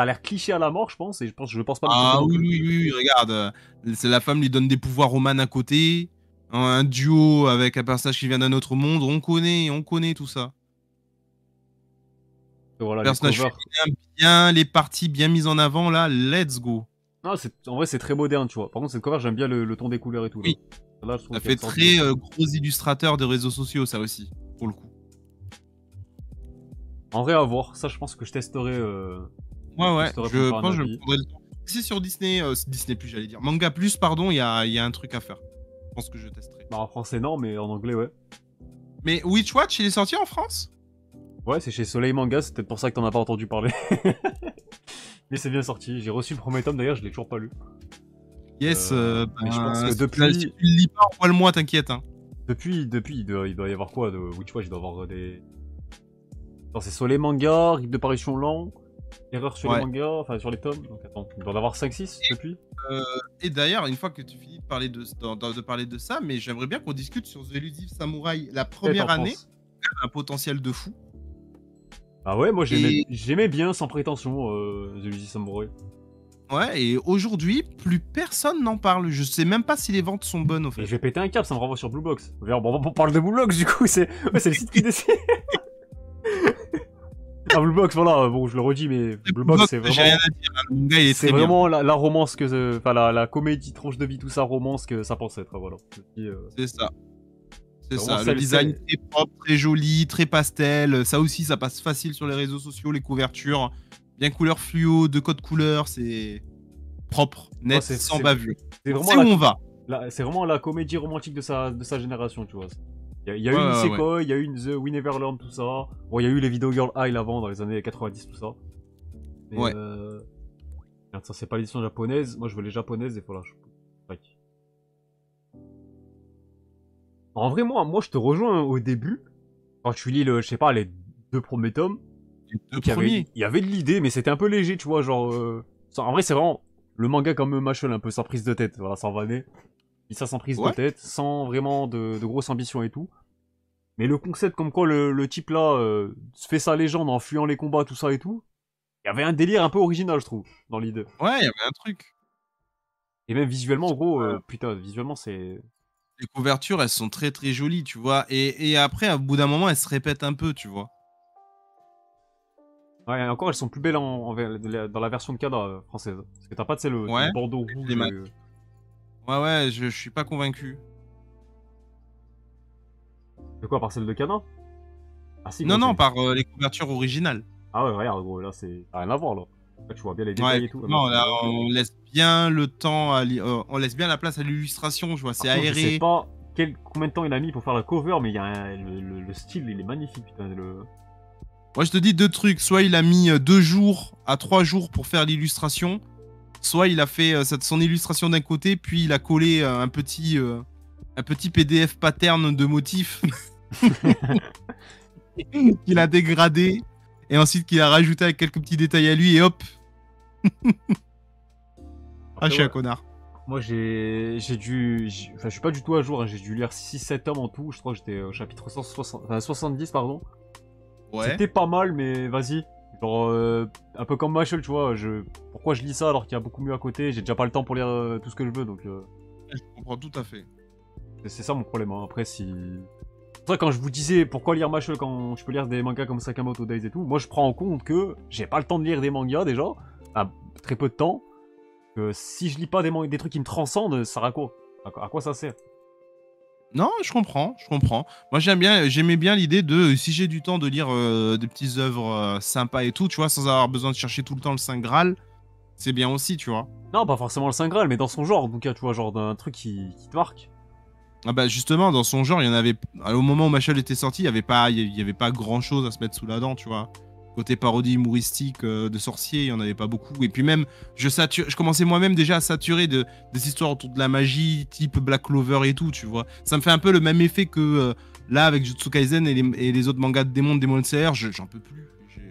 a l'air cliché à la mort, je pense, et je pense pas... Ah oui, regarde. C'est la femme lui donne des pouvoirs aux man à côté. Un duo avec un personnage qui vient d'un autre monde. On connaît tout ça. Voilà, personnage féminin bien, les parties bien mises en avant, là, let's go. Non, en vrai, c'est très moderne, tu vois. Par contre, cette cover, j'aime bien le ton des couleurs et tout. Là. Oui. Là, je trouve Ça fait très gros illustrateur de réseaux sociaux, ça aussi, pour le coup. En vrai, à voir. Ça, je pense que je testerai. Ouais, je pense que je prendrai le temps. Si sur Disney, Disney Plus, j'allais dire. Manga Plus, pardon, il y a un truc à faire. Je pense que je testerai. Bah, en français, non, mais en anglais, ouais. Mais Witch Watch, il est sorti en France? Ouais, c'est chez Soleil Manga, c'est peut-être pour ça que t'en as pas entendu parler. Mais c'est bien sorti. J'ai reçu le premier tome, d'ailleurs, je l'ai toujours pas lu. Yes, mais je pense que depuis... Si tu le lis pas, envoie-le-moi, t'inquiète. Hein. Depuis, il doit y avoir quoi de Witch Watch? Il doit y avoir des... Non, c'est Soleil Manga, rythme de parution lent, erreur sur les mangas, enfin sur les tomes. Donc attends, il doit en avoir 5-6 depuis. Et d'ailleurs, une fois que tu finis de parler de ça, mais j'aimerais bien qu'on discute sur The Elusive Samurai. La première année, un potentiel de fou. Ah ouais, moi j'aimais bien sans prétention The Elusive Samurai. Ouais, et aujourd'hui, plus personne n'en parle. Je sais même pas si les ventes sont bonnes, au fait. Et je vais péter un câble, ça me renvoie sur Blue Box. Bon, on parle de Blue Box, du coup, c'est le site qui décide. Ah, Blue Box, voilà, bon, je le redis, mais Blue Box, c'est vraiment... J'ai rien à dire, le manga, il est c'est vraiment la romance que... Enfin, la comédie, tranche de vie, tout ça, romance que ça pense être, voilà. C'est ça. C'est ça, le design très propre, très joli, très pastel. Ça aussi, ça passe facile sur les réseaux sociaux, les couvertures. Bien couleur fluo, de code couleur, c'est propre, net, sans bavure. C'est où on va. C'est vraiment la comédie romantique de sa génération, tu vois. Il y a eu Nisekoi, il y a eu The We Never Learn, tout ça. Bon, il y a eu les Video Girl High avant, dans les années 90, tout ça. Mais Merde, ça, c'est pas l'édition japonaise. Moi, je veux les japonaises, et voilà. En vrai, moi, je te rejoins au début. Quand tu lis, je sais pas, les 2 premiers tomes. Il y avait de l'idée, mais c'était un peu léger, tu vois, genre... En vrai, c'est vraiment le manga comme Machel, un peu sans prise de tête, voilà, sans vanner. Et ça sans prise de tête, sans vraiment de grosses ambitions et tout. Mais le concept comme quoi le type là se fait sa légende en fuyant les combats, tout ça et tout, il y avait un délire un peu original, je trouve, dans l'idée. Ouais, il y avait un truc. Et même visuellement, en gros, putain, visuellement, c'est... Les couvertures, elles sont très très jolies, tu vois. Et après, au bout d'un moment, elles se répètent un peu, tu vois. Ouais, encore, elles sont plus belles dans la version de Kada française. Parce que t'as pas, tu sais, le bandeau rouge. Ouais, je suis pas convaincu. De quoi, par celle de Kada? Ah si. Non, par les couvertures originales. Ah ouais, regarde, gros, là, c'est rien à voir, là. Là, tu vois bien les détails et tout. Non, là, on laisse bien le temps, on laisse bien la place à l'illustration, je vois, c'est aéré. Je sais pas combien de temps il a mis pour faire la cover, mais il y a le style, il est magnifique, putain. Moi, je te dis 2 trucs. Soit il a mis 2 jours à 3 jours pour faire l'illustration, soit il a fait son illustration d'un côté, puis il a collé un petit PDF pattern de motifs qu'il a dégradé, et ensuite qu'il a rajouté avec quelques petits détails à lui, et hop. Après, je suis un connard. Moi, je suis pas du tout à jour, hein. J'ai dû lire 6-7 tomes en tout. Je crois que j'étais au chapitre 70, pardon. Ouais. C'était pas mal, mais vas-y. Genre, un peu comme Machel, tu vois. Pourquoi je lis ça alors qu'il y a beaucoup mieux à côté? J'ai déjà pas le temps pour lire tout ce que je veux, donc... Je comprends tout à fait. C'est ça mon problème, hein. Après, si... C'est pour ça, quand je vous disais pourquoi lire Machel quand je peux lire des mangas comme Sakamoto Days et tout, moi je prends en compte que j'ai pas le temps de lire des mangas déjà, très peu de temps, Si je lis pas des trucs qui me transcendent, ça sert à quoi? À quoi ça sert? Non, je comprends, je comprends. Moi, j'aimais bien l'idée de, si j'ai du temps de lire des petites œuvres sympas et tout, tu vois, sans avoir besoin de chercher tout le temps le Saint Graal, c'est bien aussi, tu vois. Non, pas forcément le Saint Graal, mais dans son genre, en tout cas, tu vois, genre d'un truc qui te marque. Ah bah justement, dans son genre, il y en avait. Au moment où Machel était sorti, il y avait pas grand chose à se mettre sous la dent, tu vois. Côté parodie humoristique de sorcier, il y en avait pas beaucoup. Et puis même, je commençais moi-même déjà à saturer des histoires autour de la magie, type Black Clover et tout, tu vois. Ça me fait un peu le même effet que là avec Jujutsu Kaisen et les autres mangas de Demon Slayer, j'en peux plus. J'ai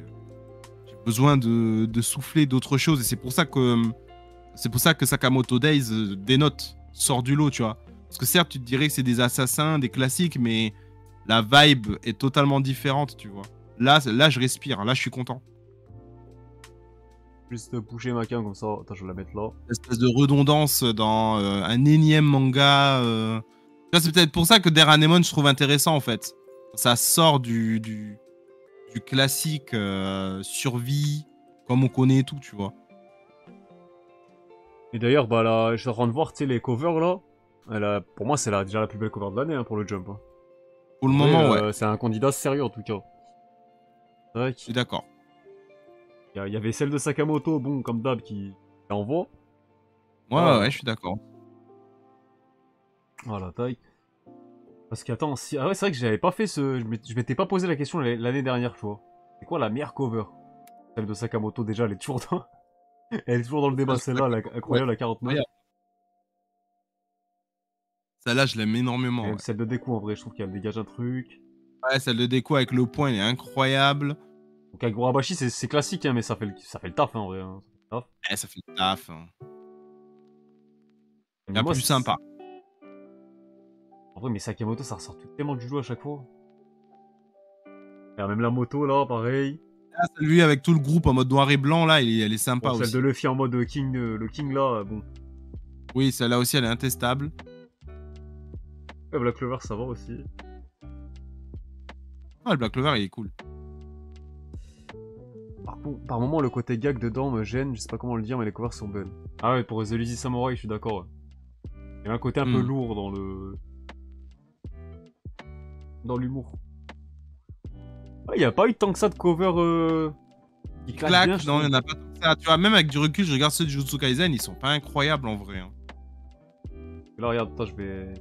besoin de souffler d'autres choses et c'est pour ça que Sakamoto Days dénote, sort du lot, tu vois. Parce que certes, tu te dirais que c'est des assassins, des classiques, mais la vibe est totalement différente, tu vois. Là, je respire, là, je suis content. Juste bouger ma cam comme ça. Attends, je vais la mettre là. Espèce de redondance dans un énième manga. C'est peut-être pour ça que Der Anemone, je trouve intéressant, en fait. Ça sort du classique survie, comme on connaît et tout, tu vois. Et d'ailleurs, bah là, je suis en train de voir, tu sais, les covers là. Pour moi, c'est déjà la plus belle cover de l'année pour le Jump. Hein. Pour le moment, ouais. C'est un candidat sérieux en tout cas. C'est vrai Je suis d'accord. Il y avait celle de Sakamoto, bon, comme d'hab, qui envoie. Ouais, je suis d'accord. Voilà, taille. Parce qu'attends, si... Ah ouais, c'est vrai que j'avais pas fait ce... Je m'étais pas posé la question l'année dernière, tu vois. C'est quoi la meilleure cover? Celle de Sakamoto, déjà, elle est toujours dans... elle est toujours dans le débat, celle-là, incroyable, à 49. Celle-là, je l'aime énormément. Et celle de Deku, en vrai, je trouve qu'elle dégage un truc. Ouais, celle de Deku avec le point, elle est incroyable. Donc Agurabashi, c'est classique, hein, mais ça fait le taf, hein, en vrai. Hein. Ça fait le taf. Hein. Il y a plus sympa. En vrai, mais Sakamoto, ça ressort tellement du jeu à chaque fois. Et même la moto, là, pareil. Ah, lui avec tout le groupe en mode noir et blanc, là, elle est sympa aussi. Celle de Luffy en mode King, le King, là, bon. Oui, celle-là aussi, elle est intestable. Ouais, Black Clover, ça va aussi. Ah, le Black Clover, il est cool. Par moment, le côté gag dedans me gêne, je sais pas comment le dire, mais les covers sont belles. Ah ouais, pour The Lazy Samurai, je suis d'accord. Ouais. Il y a un côté un peu lourd dans l'humour. Ah, il y a pas eu tant que ça de cover qui claque bien, non, il y en a pas tant que ça. Tu vois, même avec du recul, je regarde ceux de Jujutsu Kaisen, ils sont pas incroyables en vrai. Hein. Là, regarde, attends, je vais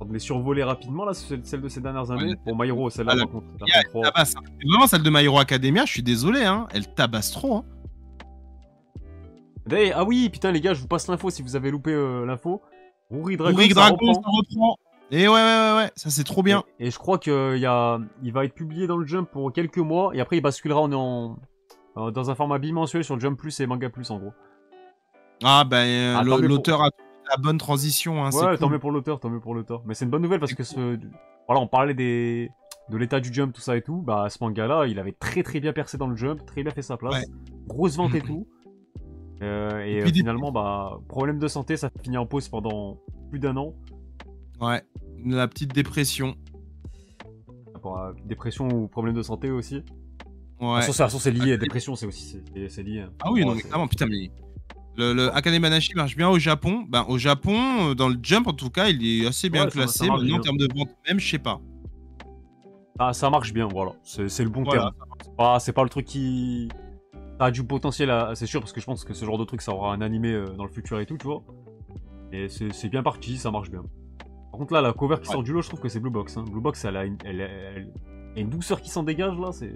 les survoler rapidement, là, celle de ces dernières années. Pour My Hero, celle-là, par contre. Vraiment, celle de My Hero Academia, je suis désolé, hein, elle tabasse trop. Hein. Ah oui, putain, les gars, je vous passe l'info si vous avez loupé l'info. Ruri Dragon, ça reprend. Et ouais, ça c'est trop bien. Et je crois qu'il va être publié dans le Jump pour quelques mois, et après il basculera dans un format bimensuel sur Jump Plus et Manga Plus, en gros. Ah, ben, l'auteur a la bonne transition. Hein, ouais, tant mieux pour l'auteur, Mais c'est une bonne nouvelle parce que voilà, on parlait de l'état du Jump, tout ça et tout. Bah, ce manga-là, il avait très très bien percé dans le Jump, très bien fait sa place. Ouais. Grosse vente et tout. Et finalement, bah, problème de santé, ça finit en pause pendant plus d'1 an. Ouais, la petite dépression. Dépression ou problème de santé aussi. Ouais. De toute façon, c'est lié. Dépression, c'est aussi c'est lié. Hein. Ah oui, non, mais clairement, putain, mais. Le Akane Banashi marche bien au Japon. Ben, au Japon, dans le Jump, en tout cas, il est assez bien classé. Maintenant, en termes de vente, même, je sais pas. Ah, ça marche bien, voilà. C'est le bon terme. C'est pas le truc qui. Ça a du potentiel, c'est sûr, parce que je pense que ce genre de truc, ça aura un animé dans le futur et tout, tu vois. Et c'est bien parti, ça marche bien. Par contre, là, la cover qui sort du lot, je trouve que c'est Blue Box. Hein. Blue Box, elle a une douceur qui s'en dégage, là, c'est.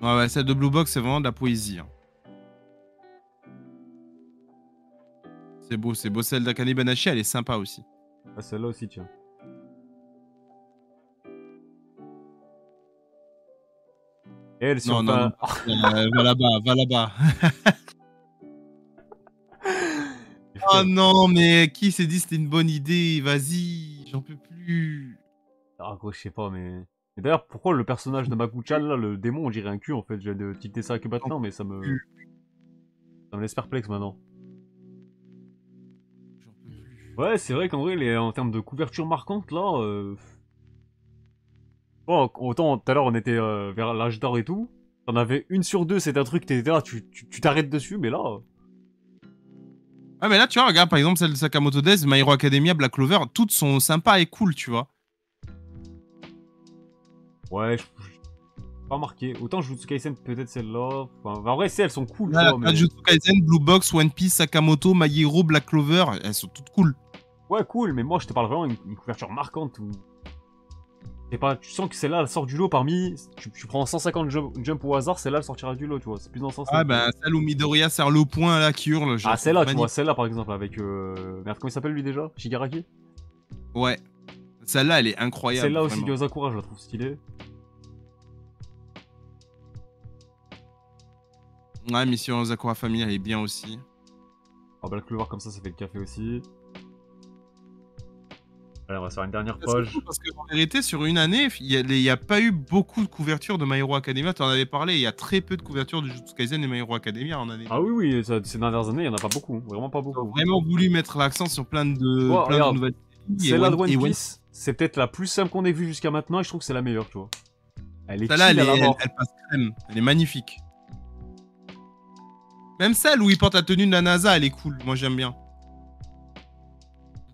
Ouais, celle de Blue Box, c'est vraiment de la poésie. Hein. C'est beau. Celle d'Akane Banashi, elle est sympa aussi. Ah, celle-là aussi, tiens. Et elle, si non. Va là-bas. Oh non, mais qui s'est dit c'était une bonne idée? Vas-y, j'en peux plus. Ah, gros, je sais pas, mais. Et d'ailleurs, pourquoi le personnage de Magu-chan, là, le démon, on dirait un cul en fait? J'ai de tilter ça que maintenant, mais ça me laisse perplexe maintenant. Ouais, c'est vrai qu'en vrai, en termes de couverture marquante, là. Bon, autant tout à l'heure on était vers l'âge d'or et tout. T'en avais une sur deux, c'est un truc, t'étais là, tu t'arrêtes dessus, mais là... Ouais, mais là, tu vois, regarde, par exemple, celle de Sakamoto Days, My Hero Academia, Black Clover, toutes sont sympas et cool, tu vois. Ouais, je pas marqué. Autant Jujutsu Kaisen, peut-être celle-là. Enfin, en vrai, elles sont cool, Là, tu vois, mais... Jujutsu Kaisen, Blue Box, One Piece, Sakamoto, My Hero, Black Clover, elles sont toutes cool. Ouais, cool, mais moi, je te parle vraiment d'une couverture marquante où... C'est pas... Tu sens que celle-là, elle sort du lot parmi... Tu prends 150 jump au hasard, celle-là, elle sortira du lot, tu vois. C'est plus dans ce sens-là. Ah, bah, celle où Midoriya serre le poing, là, qui hurle. Ah, celle-là, tu vois, celle-là, par exemple, avec... Merde, comment il s'appelle, lui, déjà? Shigaraki? Ouais. Celle-là, elle est incroyable. Celle-là aussi, vraiment. Gyozakura, je la trouve stylée. Ouais, Mission Sakura Family, elle est bien aussi. Ah, Black Clover, comme ça fait le café aussi. Allez, on va se faire une dernière page. Cool parce qu'en vérité, sur une année, il n'y a pas eu beaucoup de couvertures de My Hero Academia. Tu en avais parlé, il y a très peu de couvertures de Jujutsu Kaisen et My Hero Academia en année. Ah oui, oui, ces dernières années, il n'y en a pas beaucoup. Vraiment pas Ils ont beaucoup. vraiment voulu mettre l'accent sur plein de, Oh, plein de nouvelles séries. Celle-là de One Piece, c'est peut-être la plus simple qu'on ait vue jusqu'à maintenant et je trouve que c'est la meilleure, tu vois. Elle est Celle-là, chill à la mort. elle passe crème. Elle est magnifique. Même celle où il porte la tenue de la NASA, elle est cool. Moi, j'aime bien.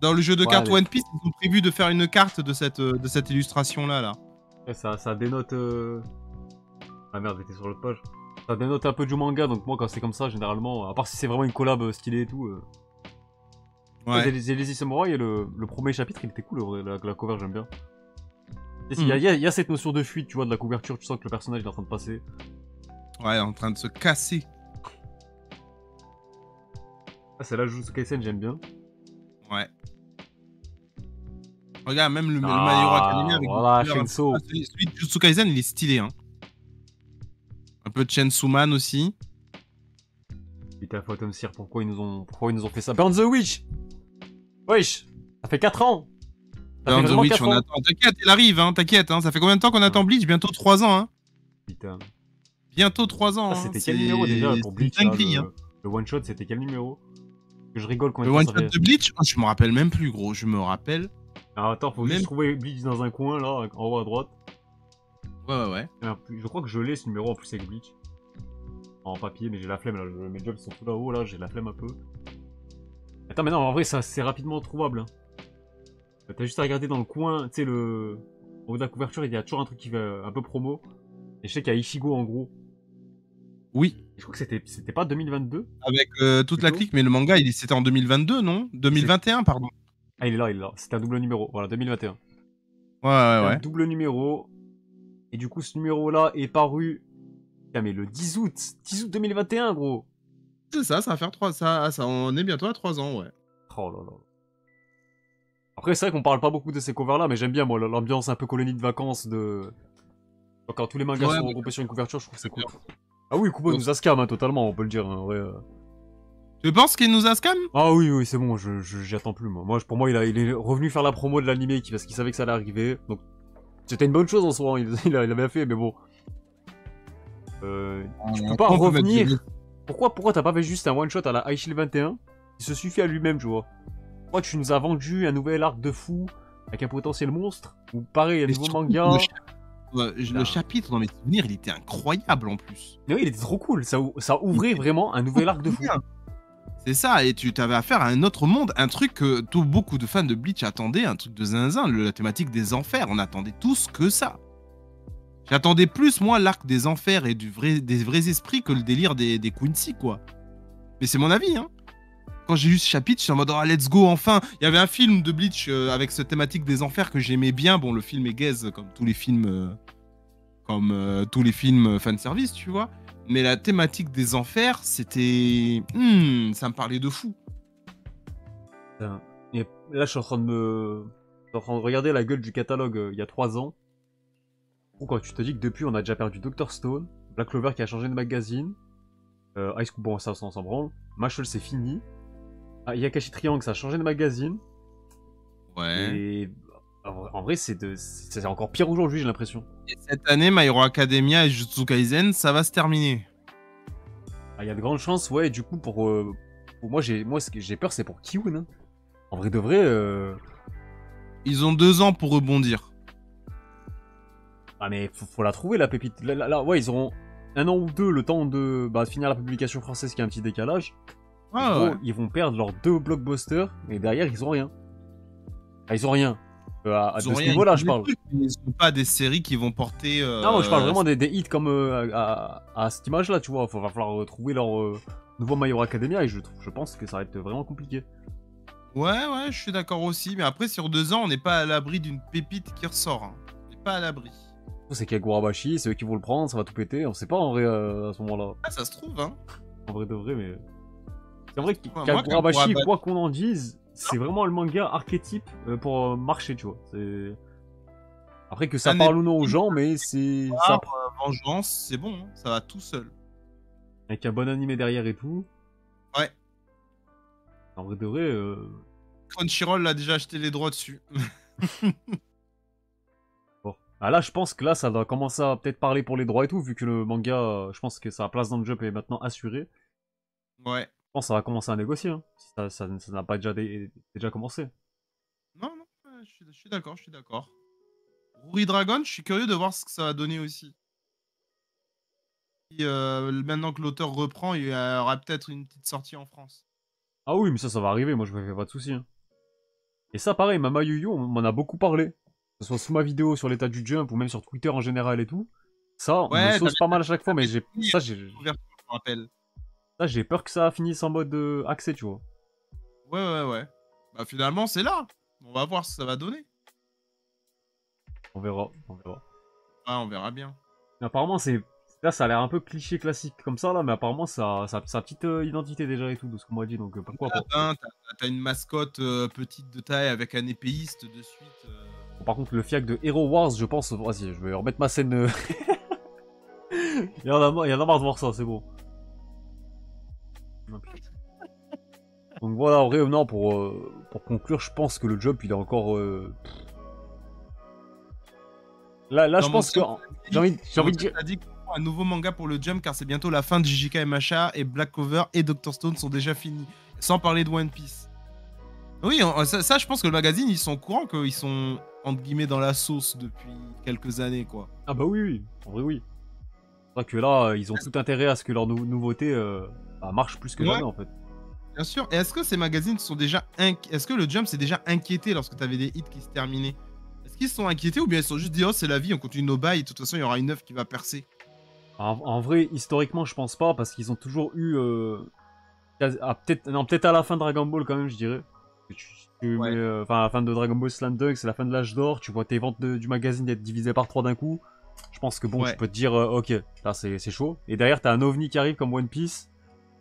Dans le jeu de cartes One Piece, ils ont prévu de faire une carte de cette illustration-là. Là. Ouais, ça dénote... Ah merde, j'étais sur l'autre page. Ça dénote un peu du manga, donc moi, quand c'est comme ça, généralement... À part si c'est vraiment une collab stylée et tout... Ouais. Les Samurai, et le premier chapitre, il était cool, la cover, j'aime bien. Il y a cette notion de fuite, tu vois, de la couverture, tu sens que le personnage est en train de passer. Ouais, en train de se casser. Ah, celle-là, Jujutsu Kaisen, j'aime bien. Ouais. Regarde, même le My Hero Academia avec voilà, Chainsaw. Celui de Jujutsu Kaisen, il est stylé, hein. Un peu de Chainsaw Man aussi. Putain, Phantom Seer, pourquoi ils nous ont fait ça? Burn the Witch! Wesh! Ça fait 4 ans! Burn the Witch, on attend. T'inquiète, il arrive, hein, t'inquiète, hein. Ça fait combien de temps qu'on attend Bleach? Bientôt 3 ans, hein. Putain. Bientôt 3 ans. Ah, c'était quel numéro déjà pour Bleach? Le one shot, c'était quel numéro? Que je rigole quand le one shot de Bleach? Oh, je me rappelle même plus, gros. Je me rappelle. Alors attends, faut juste trouver Bleach dans un coin là, en haut à droite. Ouais. Je crois que je l'ai ce numéro en plus avec Bleach. En papier, mais j'ai la flemme là. Mes jobs sont tout là-haut là, j'ai la flemme un peu. Attends, mais non, en vrai, c'est rapidement trouvable. Hein. T'as juste à regarder dans le coin, tu sais, au haut de la couverture, il y a toujours un truc qui fait un peu promo. Et je sais qu'il y a Ichigo en gros. Oui. Je crois que c'était pas 2022. Avec toute la clique, mais le manga, c'était en 2022, non? 2021, pardon. Ah, il est là. C'était un double numéro. Voilà, 2021. Ouais. Un double numéro. Et du coup, ce numéro-là est paru... Putain, mais le 10 août. 10 août 2021, gros. C'est ça, ça va faire 3... Ça, on est bientôt à 3 ans, ouais. Oh là là. Après, c'est vrai qu'on parle pas beaucoup de ces covers-là, mais j'aime bien, moi, l'ambiance un peu colonie de vacances de... Quand tous les mangas sont regroupés sur une couverture, je trouve que c'est cool. Ah oui, Kubo nous a scam, hein, totalement, on peut le dire, hein, en vrai. Tu penses qu'il nous a scam? Ah oui, c'est bon, j'y attends plus, moi. Pour moi, il est revenu faire la promo de l'animé parce qu'il savait que ça allait arriver. Donc, c'était une bonne chose en soi, hein, il a bien fait, mais bon. Tu peux pas revenir. Pourquoi t'as pas fait juste un one-shot à la High Shield 21 qui se suffit à lui-même, tu vois? Pourquoi tu nous as vendu un nouvel arc de fou avec un potentiel monstre? Ou pareil, un nouveau manga? Le chapitre, dans mes souvenirs, il était incroyable en plus. Mais oui, il était trop cool, ça ouvrait vraiment un nouvel arc de fou. C'est ça, et tu t'avais affaire à un autre monde, un truc que beaucoup de fans de Bleach attendaient, un truc de zinzin, la thématique des enfers, on attendait tous que ça. J'attendais plus, moi, l'arc des enfers et des vrais esprits que le délire des Quincy, quoi. Mais c'est mon avis, hein. Quand j'ai lu ce chapitre, je suis en mode, oh, let's go, enfin. Il y avait un film de Bleach avec cette thématique des enfers que j'aimais bien. Bon, le film est gaze, comme tous les films fanservice, tu vois. Mais la thématique des enfers, c'était... ça me parlait de fou. Et là, je suis en train de regarder la gueule du catalogue il y a 3 ans. Pourquoi tu te dis que depuis, on a déjà perdu Dr. Stone, Black Clover qui a changé de magazine, High School, bon, ça, on s'en branle. Mashal, c'est fini. Ah, Yakashi Triangle, ça a changé de magazine. Ouais. Et en vrai, c'est encore pire aujourd'hui, j'ai l'impression. Et cette année, My Hero Academia et Jujutsu Kaisen, ça va se terminer. Ah, il y a de grandes chances, ouais. Du coup, pour moi, ce que j'ai peur, c'est pour Kiun. Hein. En vrai de vrai. Ils ont 2 ans pour rebondir. Ah, mais faut la trouver, la pépite. Là, ouais, ils auront un an ou deux, le temps de finir la publication française qui a un petit décalage, Ah, gros, ouais. ils vont perdre leurs 2 blockbusters, et derrière, ils ont rien. Ah, ils ont rien. À Ils de ont ce rien, niveau-là, ils je font des parle. trucs, mais ils sont pas des séries qui vont porter. Non, moi, je parle vraiment des hits comme à cette image-là, tu vois. Va falloir trouver leur nouveau My Hero Academia, et je pense que ça va être vraiment compliqué. Ouais, je suis d'accord aussi. Mais après, sur 2 ans, on n'est pas à l'abri d'une pépite qui ressort. Hein. On n'est pas à l'abri. C'est Kagurabashi, c'est eux qui vont le prendre, ça va tout péter. On sait pas en vrai à ce moment-là. Ah, ça se trouve, hein. En vrai de vrai, mais. C'est vrai que Moi, Kagurabashi, Kagurabashi- quoi qu'on en dise, c'est vraiment le manga archétype pour marcher, tu vois. Après que ça Un parle ou non aux gens, mais c'est. Ça... Vengeance, c'est bon, hein. Ça va tout seul. Avec un bon animé derrière et tout. Ouais. En vrai de vrai. Crunchyroll a déjà acheté les droits dessus. Bon. Ah là, je pense que là, ça doit commencer à peut-être parler pour les droits et tout, vu que le manga, je pense que sa place dans le jump est maintenant assurée. Ouais. Je pense que ça va commencer à négocier, hein, si ça n'a pas déjà commencé. Non, je suis d'accord, je suis d'accord. Ruri Dragon, je suis curieux de voir ce que ça va donner aussi. Et, maintenant que l'auteur reprend, il y aura peut-être une petite sortie en France. Ah oui, mais ça va arriver, moi je me fais pas de soucis. Hein. Et ça, pareil, Mama Yu Yu, on m'en a beaucoup parlé. Que ce soit sous ma vidéo sur l'état du jump ou même sur Twitter en général et tout. Ça, on me Ouais, sauce pas mal à chaque fois, mais j'ai ouverture, je me rappelle. ça, j'ai peur que ça finisse en mode accès, tu vois. Ouais. Bah finalement, c'est là. On va voir ce que ça va donner. On verra, on verra. Ah, on verra bien. Mais apparemment, là, ça a l'air un peu cliché classique comme ça, là, mais apparemment, ça a sa petite identité déjà et tout, de ce qu'on m'a dit, donc pourquoi pas. T'as une mascotte petite de taille avec un épéiste de suite. Bon, par contre, le fiac de Hero Wars, je pense. Vas-y, je vais remettre ma scène. Il y en a marre de voir ça, c'est bon. Donc voilà, en vrai, non, pour conclure, je pense que le job, il est encore. Là, je pense que. J'ai envie de dire. T'as dit un nouveau manga pour le Jump car c'est bientôt la fin de JJK et Masha et Black Clover et Dr. Stone sont déjà finis. Sans parler de One Piece. Oui, ça, je pense que le magazine, ils sont au courant qu'ils sont, entre guillemets, dans la sauce depuis quelques années, quoi. Ah bah oui, en vrai, oui. C'est vrai que là, ils ont tout intérêt à ce que leur nouveauté marche plus que jamais, en fait. Bien sûr. Et est-ce que ces magazines sont déjà est-ce que le Jump s'est déjà inquiété lorsque t'avais des hits qui se terminaient? Est-ce qu'ils se sont inquiétés ou bien ils se sont juste dit oh c'est la vie, on continue nos bails, de toute façon il y aura une œuvre qui va percer? En vrai, historiquement, je pense pas, parce qu'ils ont toujours eu. Peut-être à la fin de Dragon Ball, quand même, je dirais. Ouais. À la fin de Dragon Ball Slam Dunk, c'est la fin de l'âge d'or, tu vois tes ventes du magazine être divisées par 3 d'un coup. Je pense que bon, Ouais. tu peux te dire, ok, là c'est chaud. Et derrière, t'as un ovni qui arrive comme One Piece.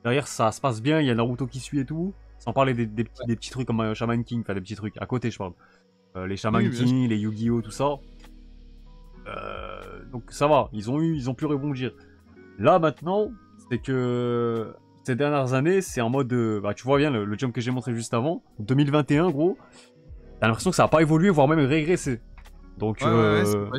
Derrière, ça se passe bien, il y a Naruto qui suit et tout. Sans parler des petits trucs comme Shaman King, enfin des petits trucs à côté, je parle. Les Shaman Oui, bien King, les Yu-Gi-Oh, tout ça. Donc ça va, ils ont pu rebondir. Là maintenant, c'est que ces dernières années, c'est en mode, tu vois bien le jump que j'ai montré juste avant, 2021 gros, t'as l'impression que ça a pas évolué, voire même régressé. Donc, Ouais, c'est vrai.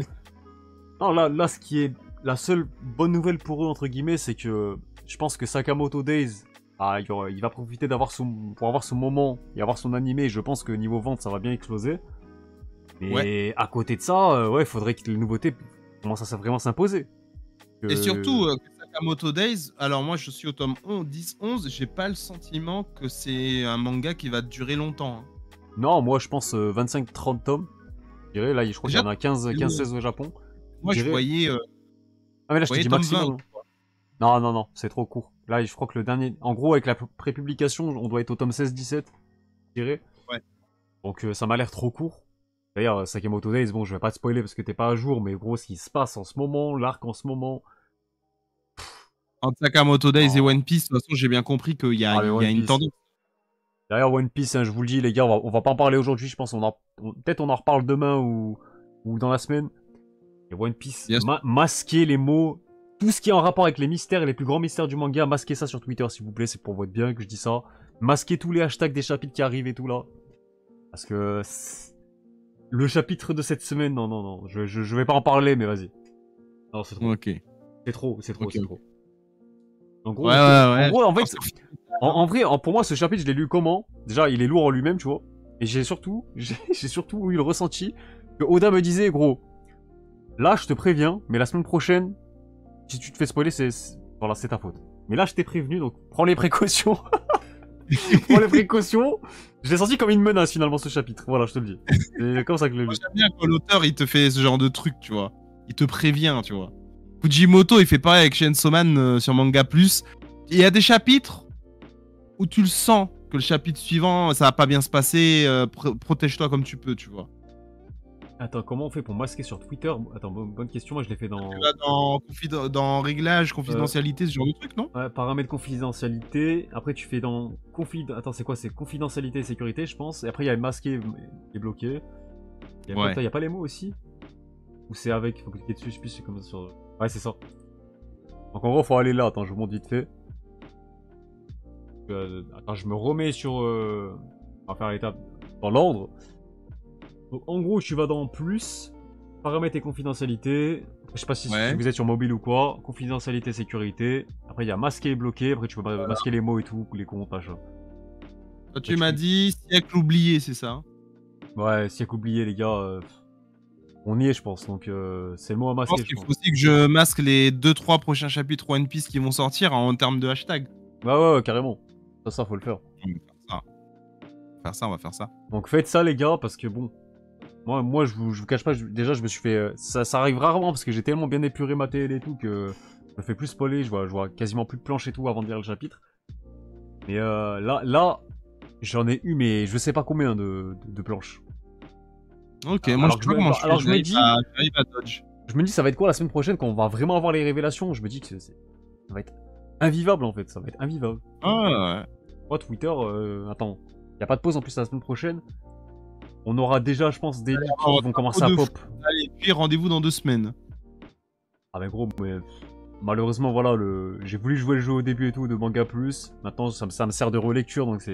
non, là, ce qui est la seule bonne nouvelle pour eux entre guillemets, c'est que je pense que Sakamoto Days, il va profiter pour avoir son moment et avoir son animé. Je pense que niveau vente, ça va bien exploser. Mais à côté de ça, il faudrait que les nouveautés commencent à vraiment s'imposer. Et surtout, Sakamoto Days, alors moi je suis au tome 10-11, j'ai pas le sentiment que c'est un manga qui va durer longtemps. Hein. Non, moi je pense 25-30 tomes. Je dirais, là, je crois qu'il y en a 15-16 au Japon. Moi je voyais. Ah, mais là je te dis maximum. Non, c'est trop court. Là, je crois que le dernier. En gros, avec la prépublication, on doit être au tome 16-17. Je dirais. Ouais. Donc ça m'a l'air trop court. D'ailleurs, Sakamoto Days, bon, je vais pas te spoiler parce que t'es pas à jour, mais gros, ce qui se passe en ce moment, l'arc en ce moment. Entre Sakamoto Days et One Piece, de toute façon, j'ai bien compris qu'il y a, une tendance. D'ailleurs, One Piece, hein, je vous le dis, les gars, on va pas en parler aujourd'hui, je pense. Peut-être on en reparle demain ou dans la semaine. Et One Piece, masquez les mots, tout ce qui est en rapport avec les mystères et les plus grands mystères du manga, masquez ça sur Twitter, s'il vous plaît, c'est pour votre bien que je dis ça. Masquez tous les hashtags des chapitres qui arrivent et tout là. Parce que le chapitre de cette semaine, non, je vais pas en parler, mais vas-y. Non, c'est trop. Ok. C'est trop. En gros, en vrai, pour moi, ce chapitre, je l'ai lu comment? Déjà, il est lourd en lui-même, tu vois. Et j'ai surtout eu le ressenti que Oda me disait, gros, là, je te préviens, mais la semaine prochaine, Si tu te fais spoiler, voilà, c'est ta faute. Mais là, je t'ai prévenu, donc prends les précautions. Prends les précautions. Je l'ai senti comme une menace finalement ce chapitre. Voilà, je te le dis. C'est comme ça que je l'ai Moi, lu. j'aime bien quand l'auteur il te fait ce genre de truc, tu vois. Il te prévient, tu vois. Fujimoto, il fait pareil avec Chainsaw Man sur Manga Plus. Il y a des chapitres où tu le sens que le chapitre suivant, ça va pas bien se passer. Protège-toi comme tu peux, tu vois. Attends, comment on fait pour masquer sur Twitter? Attends, bonne question. Moi, je l'ai fait dans Tu vas dans réglage, confidentialité, ce genre de truc, non? ouais, paramètres confidentialité. Après, tu fais dans attends, c'est quoi? C'est confidentialité et sécurité, je pense. Et après, il y a masqué et bloqué. Il y a pas les mots aussi? Ou c'est avec? Faut cliquer dessus, je sais plus, c'est comme ça sur. Ouais, c'est ça. Donc en gros, faut aller là. Attends, je vous montre vite fait. Attends, je me remets sur. On va faire l'étape dans l'ordre. Donc en gros, tu vas dans plus, paramètres et confidentialité. Je sais pas si vous êtes sur mobile ou quoi. Confidentialité, sécurité. Après, il y a masquer et bloquer. Après, tu peux masquer les mots et tout, les comptes, machin. Toi, tu m'as dit siècle oublié, c'est ça? Ouais, siècle oublié, les gars. On y est, je pense. Donc, c'est le mot à masquer. Je pense qu'il faut aussi que je masque les 2-3 prochains chapitres One Piece qui vont sortir en termes de hashtag. Ouais, carrément. Ça, faut le faire. On va faire ça. Donc, faites ça, les gars, parce que bon. Moi, je vous cache pas, déjà, je me suis fait. Ça arrive rarement parce que j'ai tellement bien épuré ma TL et tout que je me fais plus spoiler. Je vois quasiment plus de planches et tout avant de lire le chapitre. Mais là, j'en ai eu, mais je sais pas combien de planches. Ok, moi je sais pas comment je me dis. Je me dis, ça va être quoi la semaine prochaine quand on va vraiment avoir les révélations? Je me dis que ça va être invivable en fait. Ça va être invivable. Ah ouais. Moi, Twitter, attends. Y a pas de pause en plus la semaine prochaine. On aura déjà, je pense, des leaks qui vont commencer à pop. Allez, puis rendez-vous dans 2 semaines. Ah mais gros, mais malheureusement, voilà, j'ai voulu jouer le jeu au début et tout de Manga Plus. Maintenant, ça me sert de relecture, donc ça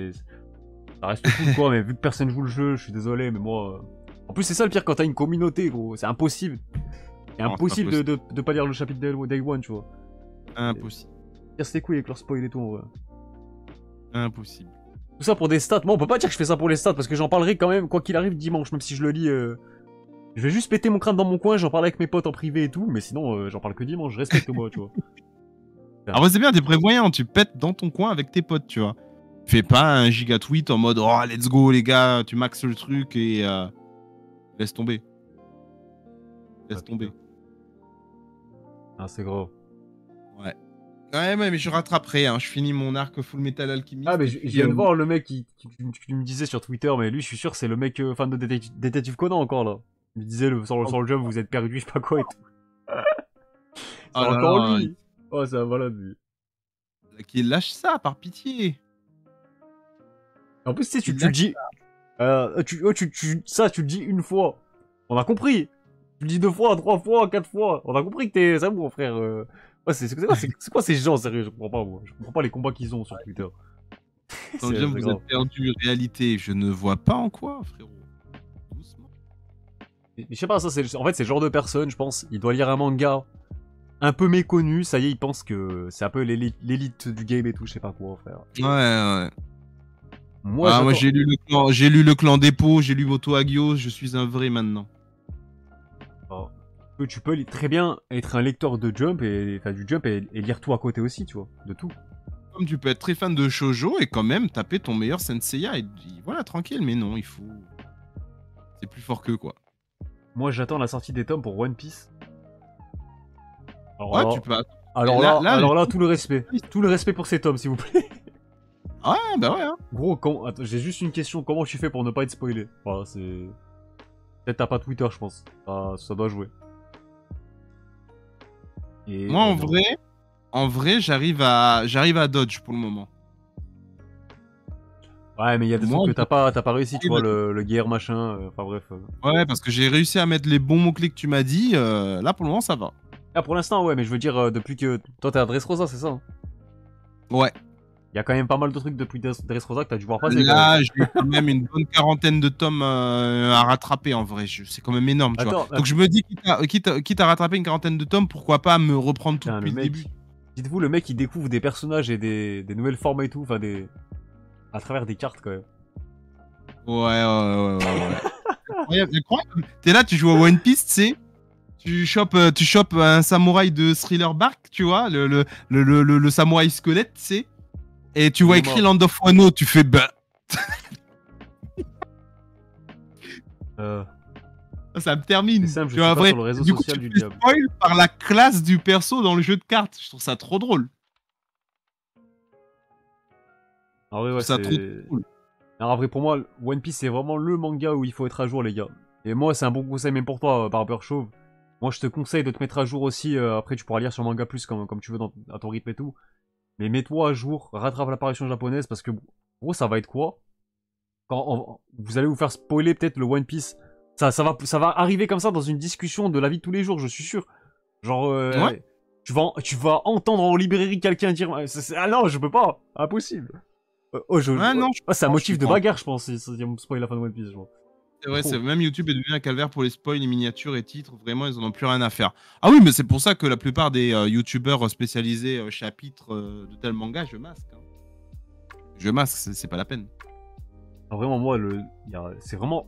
reste cool quoi. Mais vu que personne joue le jeu, je suis désolé, mais moi. En plus, c'est ça le pire quand t'as une communauté, gros. C'est impossible. C'est impossible de pas lire le chapitre Day One, tu vois. Impossible. Casse les couilles avec leur spoil et tout, en vrai. Impossible. Tout ça pour des stats. Moi, on peut pas dire que je fais ça pour les stats parce que j'en parlerai quand même, quoi qu'il arrive, dimanche, même si je le lis. Je vais juste péter mon crâne dans mon coin, j'en parle avec mes potes en privé et tout, mais sinon, j'en parle que dimanche, je respecte moi, tu vois. En vrai, c'est bien, t'es prévoyant, tu pètes dans ton coin avec tes potes, tu vois. Fais pas un giga tweet en mode oh, let's go, les gars, tu maxes le truc et. Laisse tomber. Laisse tomber. Ah, c'est gros. Ouais. Ouais, mais je rattraperai, hein. Je finis mon arc Full Metal Alchemist. Ah, mais je viens de voir le mec qui me disait sur Twitter, mais lui, je suis sûr, c'est le mec fan de Détective Conan encore là. Il me disait sur le jump, vous êtes perdu, je sais pas quoi et tout. C'est encore lui. Oh, c'est un malade, lui. Qui lâche ça, par pitié. En plus, tu sais, tu le dis. Ça, tu le dis une fois. On a compris. Tu le dis 2 fois, 3 fois, 4 fois. On a compris que t'es. C'est bon, frère. Ouais, c'est quoi ces gens, sérieux? Je comprends pas, moi. Je comprends pas les combats qu'ils ont sur Twitter. Quand bien vous êtes perdu réalité, je ne vois pas en quoi, frérot. Doucement. Mais je sais pas, ça, en fait, c'est le genre de personne, je pense. Il doit lire un manga un peu méconnu. Ça y est, il pense que c'est un peu l'élite du game et tout, je sais pas quoi, frère. Ouais. Moi, j'ai lu le clan Dépôt, j'ai lu Moto Hagio, je suis un vrai maintenant. Oh. Tu peux très bien être un lecteur de Jump et lire tout à côté aussi, tu vois, de tout. Comme tu peux être très fan de shoujo et quand même taper ton meilleur Senseiya et voilà, tranquille, mais non, il faut... C'est plus fort que quoi. Moi, j'attends la sortie des tomes pour One Piece. Alors, tu peux... Alors là, tout le respect. Tout le respect pour ces tomes, s'il vous plaît. Ouais, bah ouais. Hein. Gros, attends, j'ai juste une question. Comment tu fais pour ne pas être spoilé? Voilà, c'est... Peut-être t'as pas Twitter, je pense. Ça doit jouer. Et moi, en vrai, j'arrive à dodge pour le moment. Ouais, mais il y a des trucs que t'as pas réussi, tu vois, le guerre machin, enfin bref. Ouais, parce que j'ai réussi à mettre les bons mots-clés que tu m'as dit, là, pour le moment, ça va. Ah, pour l'instant, ouais, mais je veux dire, depuis que... Toi, t'es à Dressrosa, c'est ça? Ouais. Il y a quand même pas mal de trucs depuis Dressrosa que t'as dû voir passer. Là, j'ai quand même une bonne quarantaine de tomes à rattraper, en vrai. C'est quand même énorme, tu vois. Donc je me dis, quitte à rattraper une quarantaine de tomes, pourquoi pas me reprendre tout depuis le début. Dites-vous, le mec, il découvre des personnages et des nouvelles formes et tout, enfin à travers des cartes, quand même. Ouais. Incroyable. T'es là, tu joues à One Piece, tu sais. Tu chopes un samouraï de Thriller Bark, tu vois, le samouraï squelette, tu sais. Et tu vois écrit Land of Wano, tu fais bah. Ça me termine. C'est simple, tu vois, vrai. Sur le réseau Du coup, social tu du fais diable. spoil par la classe du perso dans le jeu de cartes. Je trouve ça trop drôle. En vrai, ouais, ça trop cool. En vrai, pour moi, One Piece, c'est vraiment le manga où il faut être à jour, les gars. Et moi, c'est un bon conseil même pour toi, Barber Chauve. Moi, je te conseille de te mettre à jour aussi. Après, tu pourras lire sur Manga Plus comme tu veux à ton rythme et tout. Mais mets-toi à jour, rattrape l'apparition japonaise parce que, gros, ça va être quoi? Vous allez vous faire spoiler peut-être le One Piece. Ça va arriver comme ça dans une discussion de la vie de tous les jours, je suis sûr. Genre, Ouais. tu vas entendre en librairie quelqu'un dire ah non, je peux pas, impossible. Non, c'est un motif de bagarre, je pense, si on me spoil la fin de One Piece, je vois. C'est vrai, même YouTube est devenu un calvaire pour les spoils, les miniatures et titres. Vraiment, ils en ont plus rien à faire. Ah oui, mais c'est pour ça que la plupart des YouTubeurs spécialisés chapitres de tel manga, je masque. Hein. Je masque, c'est pas la peine. Non, vraiment, moi, c'est vraiment...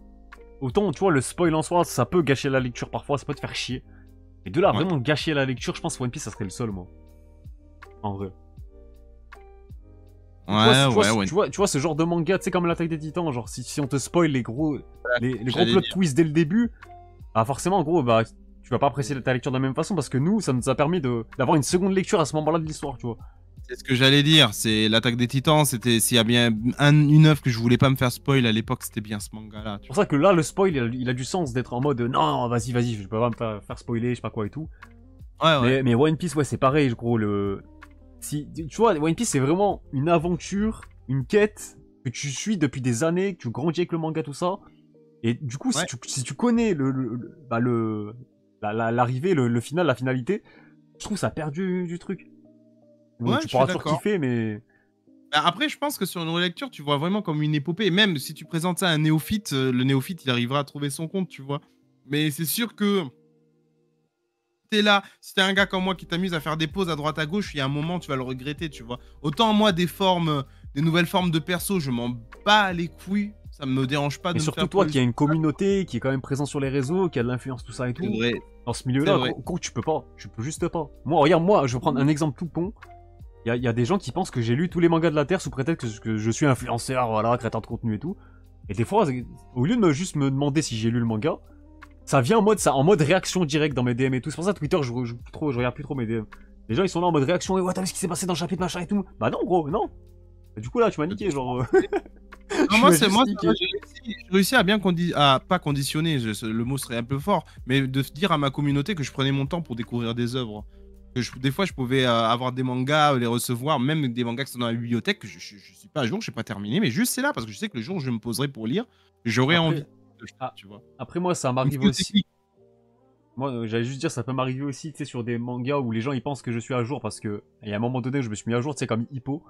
Autant, tu vois, le spoil en soi, ça peut gâcher la lecture parfois, ça peut te faire chier. Mais de là, vraiment gâcher la lecture, je pense que One Piece, ça serait le seul, moi. En vrai. Tu vois, ce genre de manga, tu sais, comme l'Attaque des Titans, genre, si on te spoil les gros plot twists dès le début, bah forcément, en gros, bah, tu vas pas apprécier ta lecture de la même façon, parce que nous, ça nous a permis d'avoir une seconde lecture à ce moment-là de l'histoire, tu vois. C'est ce que j'allais dire, c'est l'Attaque des Titans, c'était s'il y a bien une œuvre que je voulais pas me faire spoil à l'époque, c'était bien ce manga-là. C'est pour ça que là, le spoil, il a du sens d'être en mode non, vas-y, je peux pas me faire spoiler, je sais pas quoi et tout. Ouais. Mais One Piece, ouais, c'est pareil, gros, tu vois, One Piece, c'est vraiment une aventure, une quête que tu suis depuis des années, que tu grandis avec le manga, tout ça. Et du coup, si tu connais l'arrivée, le final, la finalité, je trouve ça perd du truc. Donc, tu pourras toujours kiffer, mais... Bah après, je pense que sur une relecture, tu vois vraiment comme une épopée. Et même si tu présentes ça à un néophyte, le néophyte, il arrivera à trouver son compte, tu vois. Mais c'est sûr que t'es là, si t'es un gars comme moi qui t'amuse à faire des pauses à droite à gauche, il y a un moment, tu vas le regretter, tu vois. Autant moi, des nouvelles formes de perso, je m'en bats les couilles. Ça me dérange pas de me faire... surtout toi qui a une communauté, qui est quand même présent sur les réseaux, qui a de l'influence, tout ça et tout. Vrai. Dans ce milieu-là, gros, tu peux pas. Tu peux juste pas. Moi, regarde, je vais prendre un exemple tout con. Il y a des gens qui pensent que j'ai lu tous les mangas de la Terre sous prétexte que je suis influenceur, voilà, créateur de contenu et tout. Et des fois, au lieu de juste me demander si j'ai lu le manga, ça vient en mode réaction directe dans mes DM et tout. C'est pour ça Twitter, je regarde plus trop mes DM. Les gens, ils sont là en mode réaction, et ouais, t'as vu ce qui s'est passé dans le chapitre, machin et tout. Bah non, gros, non. Et du coup, là, tu m'as niqué, genre... Non, moi, j'ai réussi à bien pas conditionner, le mot serait un peu fort, mais de dire à ma communauté que je prenais mon temps pour découvrir des œuvres. Des fois, je pouvais avoir des mangas, les recevoir, même des mangas qui sont dans la bibliothèque, que je suis pas à jour, je suis pas terminé, mais juste c'est là, parce que je sais que le jour où je me poserai pour lire, j'aurai envie de faire, tu vois. Après, moi, ça m'arrive aussi. Moi, j'allais juste dire, ça peut m'arriver aussi, tu sais, sur des mangas où les gens, ils pensent que je suis à jour, parce que, il y a un moment donné où je me suis mis à jour, tu sais, comme Hippo.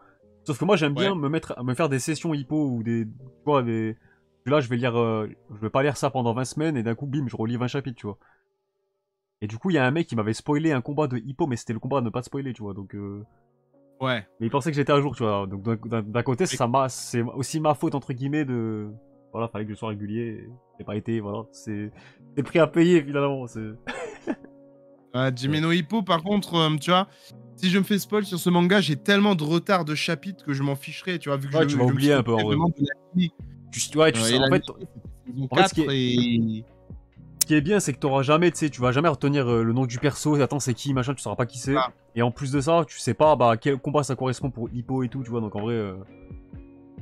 Sauf que moi, j'aime bien me faire des sessions Hippo, ou tu vois, là, je vais pas lire ça pendant 20 semaines, et d'un coup, bim, je relis 20 chapitres, tu vois. Et du coup, il y a un mec qui m'avait spoilé un combat de Hippo, mais c'était le combat à ne pas spoiler, tu vois, donc... Ouais. Mais il pensait que j'étais à jour, tu vois, donc d'un côté, c'est aussi ma faute, entre guillemets, de... Voilà, fallait que je sois régulier, j'ai pas été, voilà, c'est le prix à payer, finalement, c'est... Jimmy no Hippo, par contre, tu vois, si je me fais spoil sur ce manga, j'ai tellement de retard de chapitres que je m'en ficherai, tu vois, vu que tu vas oublier un peu, en vrai. Tu sais, en fait, ce qui est bien, c'est que t'auras jamais, tu sais, tu vas jamais retenir le nom du perso, attends, c'est qui, machin, tu sauras pas qui c'est. Ah. Et en plus de ça, tu sais pas quel combat ça correspond pour Hippo et tout, tu vois, donc en vrai...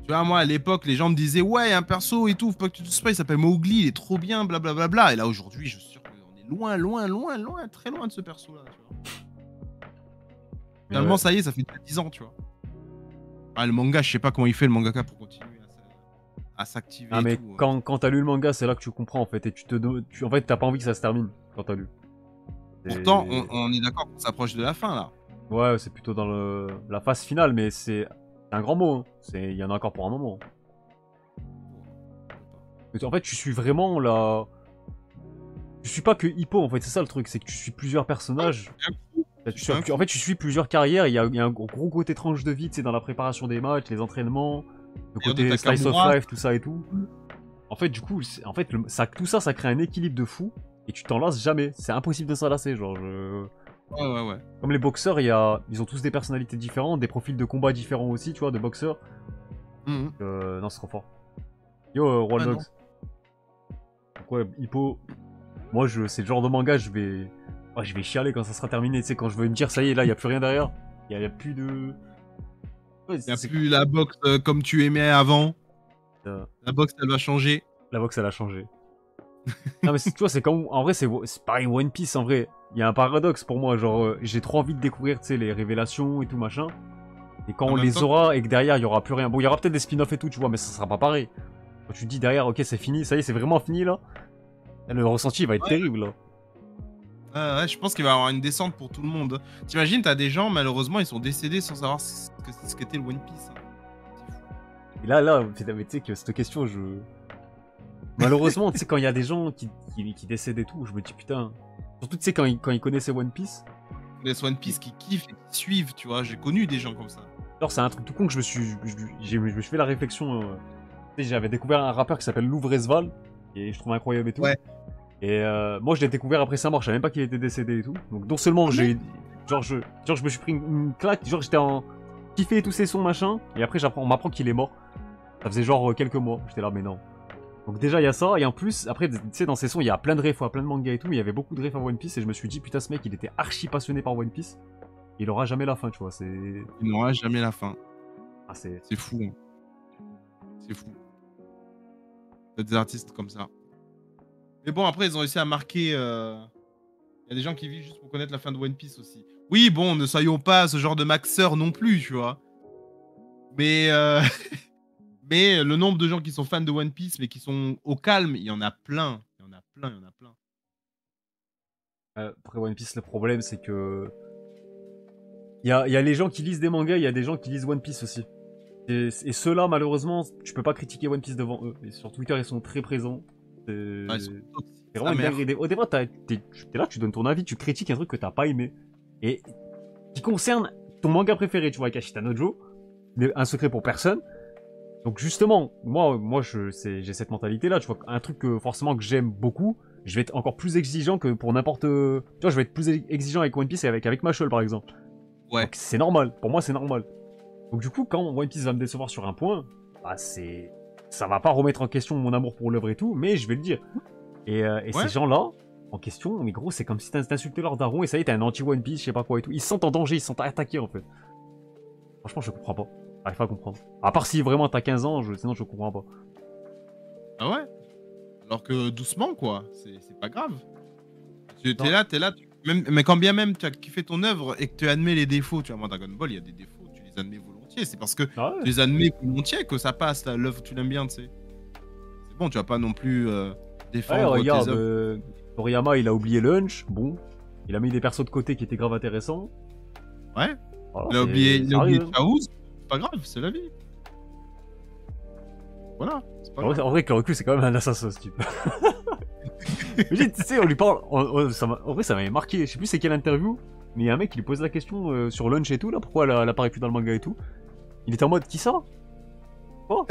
Tu vois, moi, à l'époque, les gens me disaient, ouais, un perso et tout, faut pas que tu te spoil, il s'appelle Mowgli, il est trop bien, blablabla. Et là, aujourd'hui, je suis sûr qu'on est loin, très loin de ce perso-là, tu vois. Finalement, ça y est, ça fait 10 ans, tu vois. Ah, le manga, je sais pas comment il fait, le mangaka, pour continuer à s'activer. Ah, mais tout, quand t'as lu le manga, c'est là que tu comprends, en fait, et en fait, t'as pas envie que ça se termine, quand t'as lu. Pourtant, on est d'accord qu'on s'approche de la fin, là. Ouais, c'est plutôt dans la phase finale, mais c'est un grand mot, hein. Il y en a encore pour un moment. En fait, tu suis vraiment la... Tu suis pas que Hippo, en fait, c'est ça le truc, c'est que tu suis plusieurs personnages. En fait, tu suis plusieurs carrières, il y a un gros côté tranche de vie, tu sais, dans la préparation des matchs, les entraînements, le côté slice of life, tout ça et tout. En fait, du coup, tout ça, ça crée un équilibre de fou. et tu t'en lasses jamais. C'est impossible de s'en lasser, genre. Ouais. Comme les boxeurs, ils ont tous des personnalités différentes, des profils de combat différents aussi, tu vois, de boxeurs. Mhm. Non, c'est trop fort. Yo, Royal Ouais, Dogs. Donc ouais, Hippo, moi, c'est le genre de manga, je vais chialer quand ça sera terminé, tu sais, quand je vais me dire, ça y est, là, y a plus rien derrière. Y a plus de... Ouais, Il n'y a plus la boxe comme tu aimais avant. euh, La boxe, elle va changer. La boxe, elle a changé. Non, mais tu vois, c'est comme... En vrai, c'est pareil, One Piece, en vrai. Il y a un paradoxe pour moi, genre, j'ai trop envie de découvrir, tu sais, les révélations et tout, machin. Et quand En on même les temps, aura et que derrière, il y aura plus rien. Bon, il y aura peut-être des spin-offs et tout, tu vois, mais ça sera pas pareil. Quand tu te dis derrière, ok, c'est fini, ça y est, c'est vraiment fini, là. Le ressenti, il va être Ouais. terrible, là. ouais, je pense qu'il va y avoir une descente pour tout le monde. T'imagines, t'as des gens, malheureusement, ils sont décédés sans savoir ce qu'était le One Piece. Et là, mais tu sais que cette question, malheureusement, tu sais, quand il y a des gens qui décèdent et tout, je me dis putain. Surtout, tu sais, quand ils connaissaient One Piece. Les One Piece qui kiffent et qui suivent, tu vois. J'ai connu des gens comme ça. Alors, c'est un truc tout con que je me suis fait la réflexion. Tu sais, j'avais découvert un rappeur qui s'appelle Louvresval, et je trouve incroyable et tout. Ouais. Et moi, je l'ai découvert après sa mort, je savais même pas qu'il était décédé et tout. Donc, non seulement j'ai. Genre, je me suis pris une claque, genre, j'étais en. Kiffé tous ces sons, machin, et après, on m'apprend qu'il est mort. Ça faisait genre quelques mois, j'étais là, mais non. Donc déjà il y a ça, et en plus, après, tu sais, dans ces sons, il y a plein de refs à plein de mangas et tout, mais il y avait beaucoup de refs à One Piece, et je me suis dit, putain, ce mec, il était archi passionné par One Piece, il aura jamais la fin, tu vois, c'est... Il n'aura jamais la fin. Ah, c'est fou. Hein. C'est fou. T'as des artistes comme ça. Mais bon, après, ils ont réussi à marquer... Il y a des gens qui vivent juste pour connaître la fin de One Piece aussi. Oui, bon, ne soyons pas ce genre de maxeurs non plus, tu vois. Mais... Mais le nombre de gens qui sont fans de One Piece, mais qui sont au calme, il y en a plein. Il y en a plein. Après One Piece, le problème, c'est que... Il y a les gens qui lisent des mangas, il y a des gens qui lisent One Piece aussi. Et ceux-là, malheureusement, tu peux pas critiquer One Piece devant eux. Et sur Twitter, ils sont très présents. C'est vraiment une dinguerie. Au départ, t'es là, tu donnes ton avis, tu critiques un truc que t'as pas aimé. Et qui concerne ton manga préféré, tu vois, avec Ashita Nojo. Un secret pour personne. Donc justement, moi j'ai cette mentalité-là, tu vois, un truc forcément que j'aime beaucoup, je vais être encore plus exigeant que pour n'importe... Tu vois, je vais être plus exigeant avec One Piece et avec Mashle, par exemple. Ouais. Donc c'est normal, pour moi c'est normal. Donc du coup, quand One Piece va me décevoir sur un point, bah ça va pas remettre en question mon amour pour l'œuvre et tout, mais je vais le dire. Et ces gens-là, en question, mais gros, c'est comme si t'insultais leur daron et ça y est, t'es un anti-One Piece, je sais pas quoi et tout. Ils se sentent en danger, ils se sentent attaqués en fait. Franchement, je comprends pas. J'arrive pas à comprendre. À part si vraiment t'as 15 ans, sinon je comprends pas. Ah ouais? Alors que doucement, quoi. C'est pas grave. T'es là. Mais quand bien même tu as kiffé ton œuvre et que tu admets les défauts, tu vois, moi, Dragon Ball, il y a des défauts, tu les admets volontiers. C'est parce que tu les admets volontiers que ça passe, l'œuvre, tu l'aimes bien, tu sais. C'est bon, tu vas pas non plus défendre tes œuvres. Regarde, Toriyama, il a oublié Lunch, bon. Il a mis des persos de côté qui étaient grave intéressants. Ouais. Voilà, il a oublié Chaouz. C'est pas grave, c'est la vie. Voilà. Pas grave. En vrai, que le recul, c'est quand même un assassin, ce type. Tu sais, on lui parle. En vrai, ça m'avait marqué. Je sais plus c'est quelle interview, mais il y a un mec qui lui pose la question sur Lunch et tout, là, pourquoi elle apparaît plus dans le manga et tout. Il était en mode, qui ça? Oh,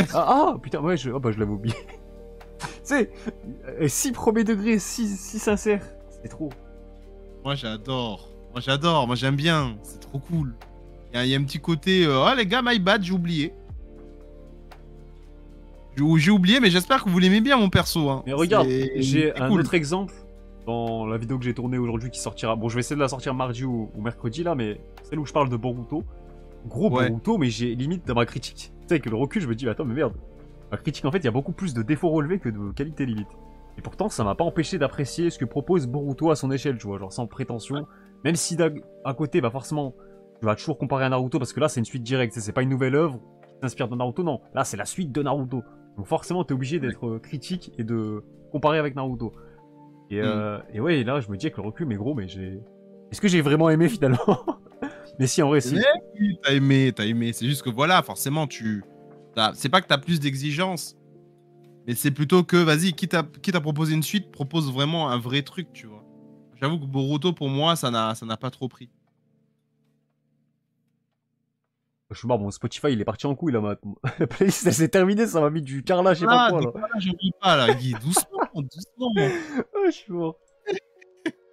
putain, ouais, je l'avais oublié. Tu sais, si premier degré, si sincère, c'est trop. Moi, j'adore. Moi, j'aime bien. C'est trop cool. Il y a un petit côté. Oh, les gars, my bad, j'ai oublié. J'ai oublié, mais j'espère que vous l'aimez bien, mon perso. Hein. Mais regarde, j'ai un autre exemple dans la vidéo que j'ai tournée aujourd'hui qui sortira. Bon, je vais essayer de la sortir mardi ou mercredi là, mais celle où je parle de Boruto. Gros Boruto, mais j'ai limite dans ma critique. Tu sais, avec le recul, je me dis, attends, mais merde. Ma critique, en fait, il y a beaucoup plus de défauts relevés que de qualité limite. Et pourtant, ça m'a pas empêché d'apprécier ce que propose Boruto à son échelle, tu vois, genre sans prétention. Même si à côté, bah forcément, tu vas toujours comparer à Naruto parce que là, c'est une suite directe. C'est pas une nouvelle œuvre qui s'inspire de Naruto, non. Là, c'est la suite de Naruto. Donc forcément, t'es obligé d'être critique et de comparer avec Naruto. Et ouais, et là, je me dis avec le recul, mais gros, mais j'ai... Est-ce que j'ai vraiment aimé finalement? Mais si, en vrai, si. Oui, t'as aimé. C'est juste que voilà, forcément, c'est pas que t'as plus d'exigences, mais c'est plutôt que, vas-y, quitte à proposer une suite, propose vraiment un vrai truc, tu vois. J'avoue que Boruto, pour moi, ça n'a pas trop pris. Je suis mort, mon Spotify il est parti en couille là, la playlist elle s'est terminée, ça m'a mis du carrelage, je sais pas quoi là. Je ris pas là, Guy, doucement. Oh, je suis mort.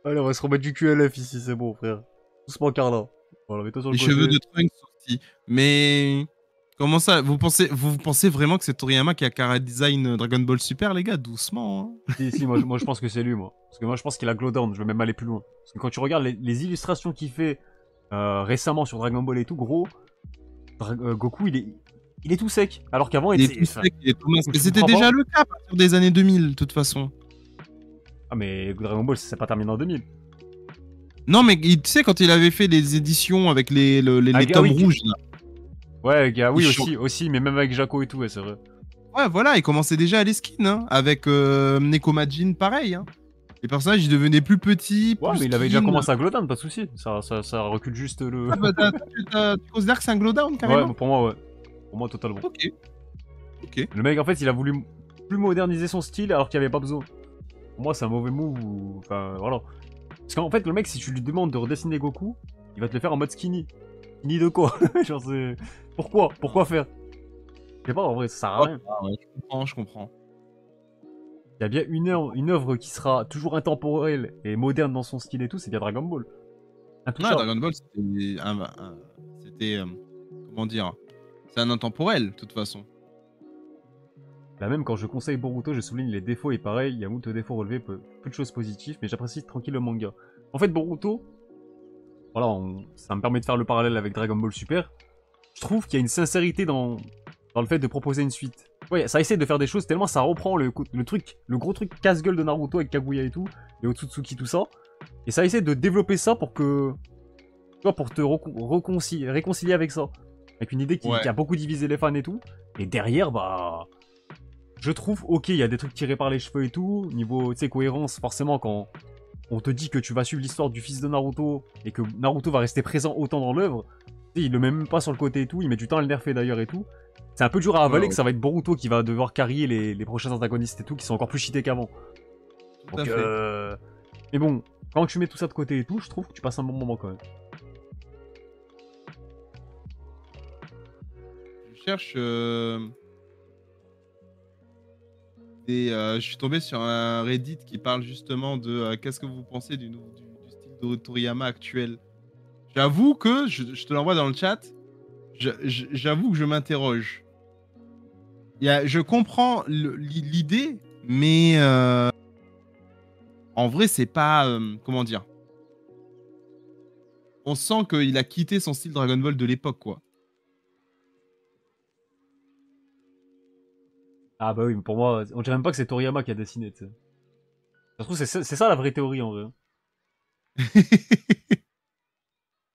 Allez, on va se remettre du QLF ici, c'est bon, frère. Doucement, Carla. Voilà, mets-toi sur le Les côté. cheveux de Trunks aussi. Mais comment ça, vous pensez vraiment que c'est Toriyama qui a cara design Dragon Ball Super, les gars? Doucement. Hein. Si, moi, je pense que c'est lui, moi. Parce que moi, je pense qu'il a glow down. Je vais même aller plus loin. Parce que quand tu regardes les illustrations qu'il fait récemment sur Dragon Ball et tout, gros, Goku, il est tout sec. Alors qu'avant, Il est tout sec, il est tout mince. Mais c'était déjà le cas à partir des années 2000, de toute façon. Ah, mais Dragon Ball, ça s'est pas terminé en 2000. Non, mais tu sais, quand il avait fait les éditions avec les tomes rouges, là. Ouais, gars, oui, aussi, mais même avec Jaco et tout, ouais, c'est vrai. Ouais, voilà, il commençait déjà à les skins, hein, avec Nekomajin, pareil. Hein. Les personnages, ils devenaient plus petits. Ouais, plus mais il avait déjà commencé à glow down, pas de soucis. Ça recule juste le. Ah, bah, tu considères que c'est un glow down, carrément? Ouais, pour moi, ouais. Pour moi, totalement. Ok. Le mec, en fait, il a voulu plus moderniser son style alors qu'il n'y avait pas besoin. Pour moi, c'est un mauvais move. Enfin, voilà. Parce qu'en fait, le mec, si tu lui demandes de redessiner Goku, il va te le faire en mode skinny. Skinny de quoi? Genre, c'est. Pourquoi faire? Je sais pas, en vrai, ça sert à rien. Ah ouais, je comprends. Il y a bien une œuvre qui sera toujours intemporelle et moderne dans son style et tout, c'est bien Dragon Ball. Ouais, Dragon Ball, c'était comment dire? C'est un intemporel, de toute façon. Là même quand je conseille Boruto, je souligne les défauts et pareil, il y a moult défauts relevés, peu de choses positives, mais j'apprécie tranquille le manga. En fait, Boruto, voilà, ça me permet de faire le parallèle avec Dragon Ball Super. Je trouve qu'il y a une sincérité dans le fait de proposer une suite. Ouais, ça essaie de faire des choses tellement ça reprend le gros truc casse-gueule de Naruto avec Kaguya et tout, et Otsutsuki, tout ça. Et ça essaie de développer ça pour que. Tu vois, pour te réconcilier avec ça. Avec une idée qui a beaucoup divisé les fans et tout. Et derrière, bah. Je trouve, ok, il y a des trucs tirés par les cheveux et tout. Niveau, tu sais, cohérence, forcément, quand on te dit que tu vas suivre l'histoire du fils de Naruto et que Naruto va rester présent autant dans l'œuvre, il le met même pas sur le côté et tout, il met du temps à le nerfer d'ailleurs et tout. C'est un peu dur à avaler que ça va être Boruto qui va devoir carrier les prochains antagonistes et tout, qui sont encore plus cheatés qu'avant. Donc, mais bon, quand tu mets tout ça de côté et tout, je trouve que tu passes un bon moment quand même. Je cherche... je suis tombé sur un Reddit qui parle justement de qu'est-ce que vous pensez du style de Toriyama actuel. J'avoue que, je te l'envoie dans le chat, j'avoue que je m'interroge. Je comprends l'idée, mais en vrai, c'est pas... comment dire? On sent qu'il a quitté son style Dragon Ball de l'époque, quoi. Ah bah oui, mais pour moi, on dirait même pas que c'est Toriyama qui a dessiné, tu sais. Ça se trouve, c'est ça la vraie théorie, en vrai.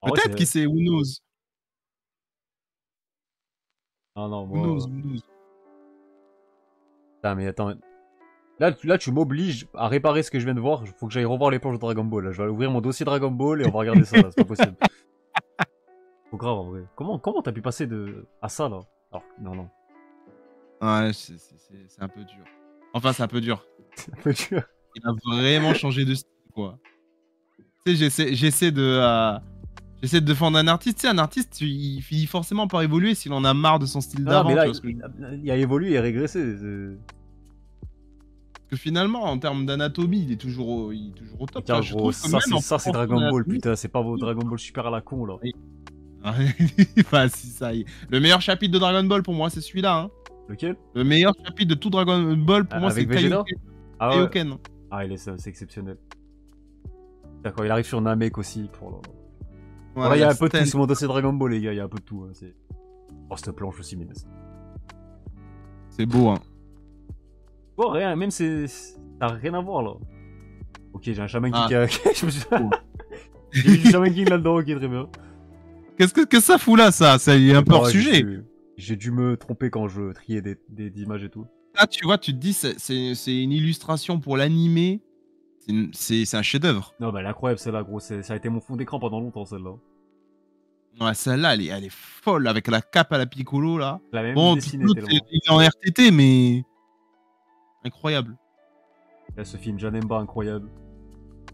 Peut-être qu'il sait, who knows. Ah non, moi... Who knows. Ah mais attends... Là, tu m'obliges à réparer ce que je viens de voir. Faut que j'aille revoir les planches de Dragon Ball. Là. Je vais ouvrir mon dossier Dragon Ball et on va regarder ça, là. C'est pas possible. Faut grave, en vrai. Comment t'as pu passer à ça, là? Alors, non. Ouais, c'est un peu dur. Enfin, c'est un peu dur. C'est un peu dur. Il a vraiment changé de style, quoi. Tu sais, j'essaie de défendre un artiste. Tu sais, un artiste, il finit forcément par évoluer s'il en a marre de son style d'avant. Mais là, il a évolué et régressé. Parce que finalement, en termes d'anatomie, il est toujours au top. Tiens, gros, ça c'est Dragon Ball, putain. C'est pas vos Dragon Ball Super à la con, là. Oui. Enfin, si, ça y est. Le meilleur chapitre de Dragon Ball, pour moi, c'est celui-là, hein. Lequel? Le meilleur chapitre de tout Dragon Ball, pour moi, c'est Kaioken. Ah ouais. Ah, c'est exceptionnel. D'accord, il arrive sur Namek aussi. Voilà, il y a un peu de tout sur mon dossier Dragon Ball, les gars. Il y a un peu de tout. Hein. Oh, cette planche aussi, mais. C'est beau, hein. Bon, rien, même ça n'a rien à voir là. Ok, j'ai un Shaman King je me suis. J'ai mis du Shaman King là-dedans, ok, très bien. Qu'est-ce que ça fout là, ça? Ça y est un peu hors sujet. J'ai dû me tromper quand je triais des images et tout. Là, tu vois, tu te dis, c'est une illustration pour l'animé. C'est un chef-d'œuvre. Non, bah, elle est incroyable celle-là, gros. Ça a été mon fond d'écran pendant longtemps, celle-là. Ouais, celle-là, elle est folle avec la cape à la Piccolo là. La même bon, Piccolo, il est en RTT, mais. Incroyable. Là, ce film Janemba, incroyable.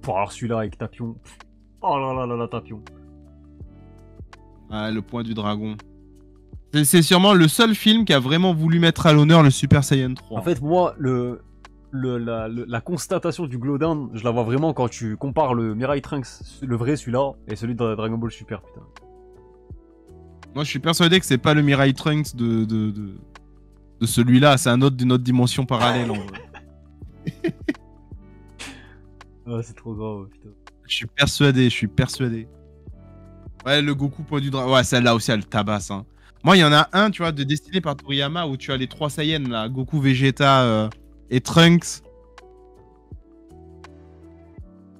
Pour alors celui-là avec Tapion. Oh là là, Tapion. Ah, le point du dragon. C'est sûrement le seul film qui a vraiment voulu mettre à l'honneur le Super Saiyan 3. En fait, moi, la constatation du Glowdown, je la vois vraiment quand tu compares le Mirai Trunks, le vrai celui-là, et celui de Dragon Ball Super, putain. Moi, je suis persuadé que c'est pas le Mirai Trunks de celui-là, c'est un autre d'une autre dimension parallèle. En vrai. Ah, c'est trop grave, putain. Je suis persuadé. Ouais, le Goku point du dragon. Ouais, celle-là aussi, elle tabasse. Hein. Moi, il y en a un, tu vois, de destiné par Toriyama où tu as les 3 Saiyans, là, Goku, Vegeta et Trunks.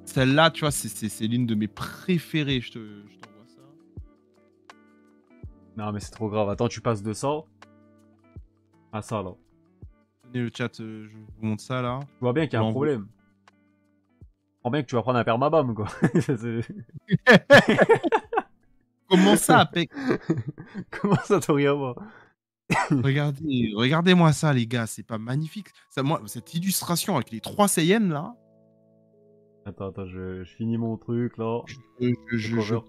Celle-là, tu vois, c'est l'une de mes préférées. Je t'envoie ça. Non, mais c'est trop grave. Attends, tu passes de ça à ça, là. Tenez le chat, je vous montre ça, là. Tu vois bien qu'il y a un problème. Je crois bien que tu vas prendre un permabam, quoi. Comment ça, Apec? Comment ça, Toriyama? Regardez-moi ça, les gars, c'est pas magnifique. Ça, moi, cette illustration avec les 3 Saiyans, là. Attends, je finis mon truc, là. Je pète le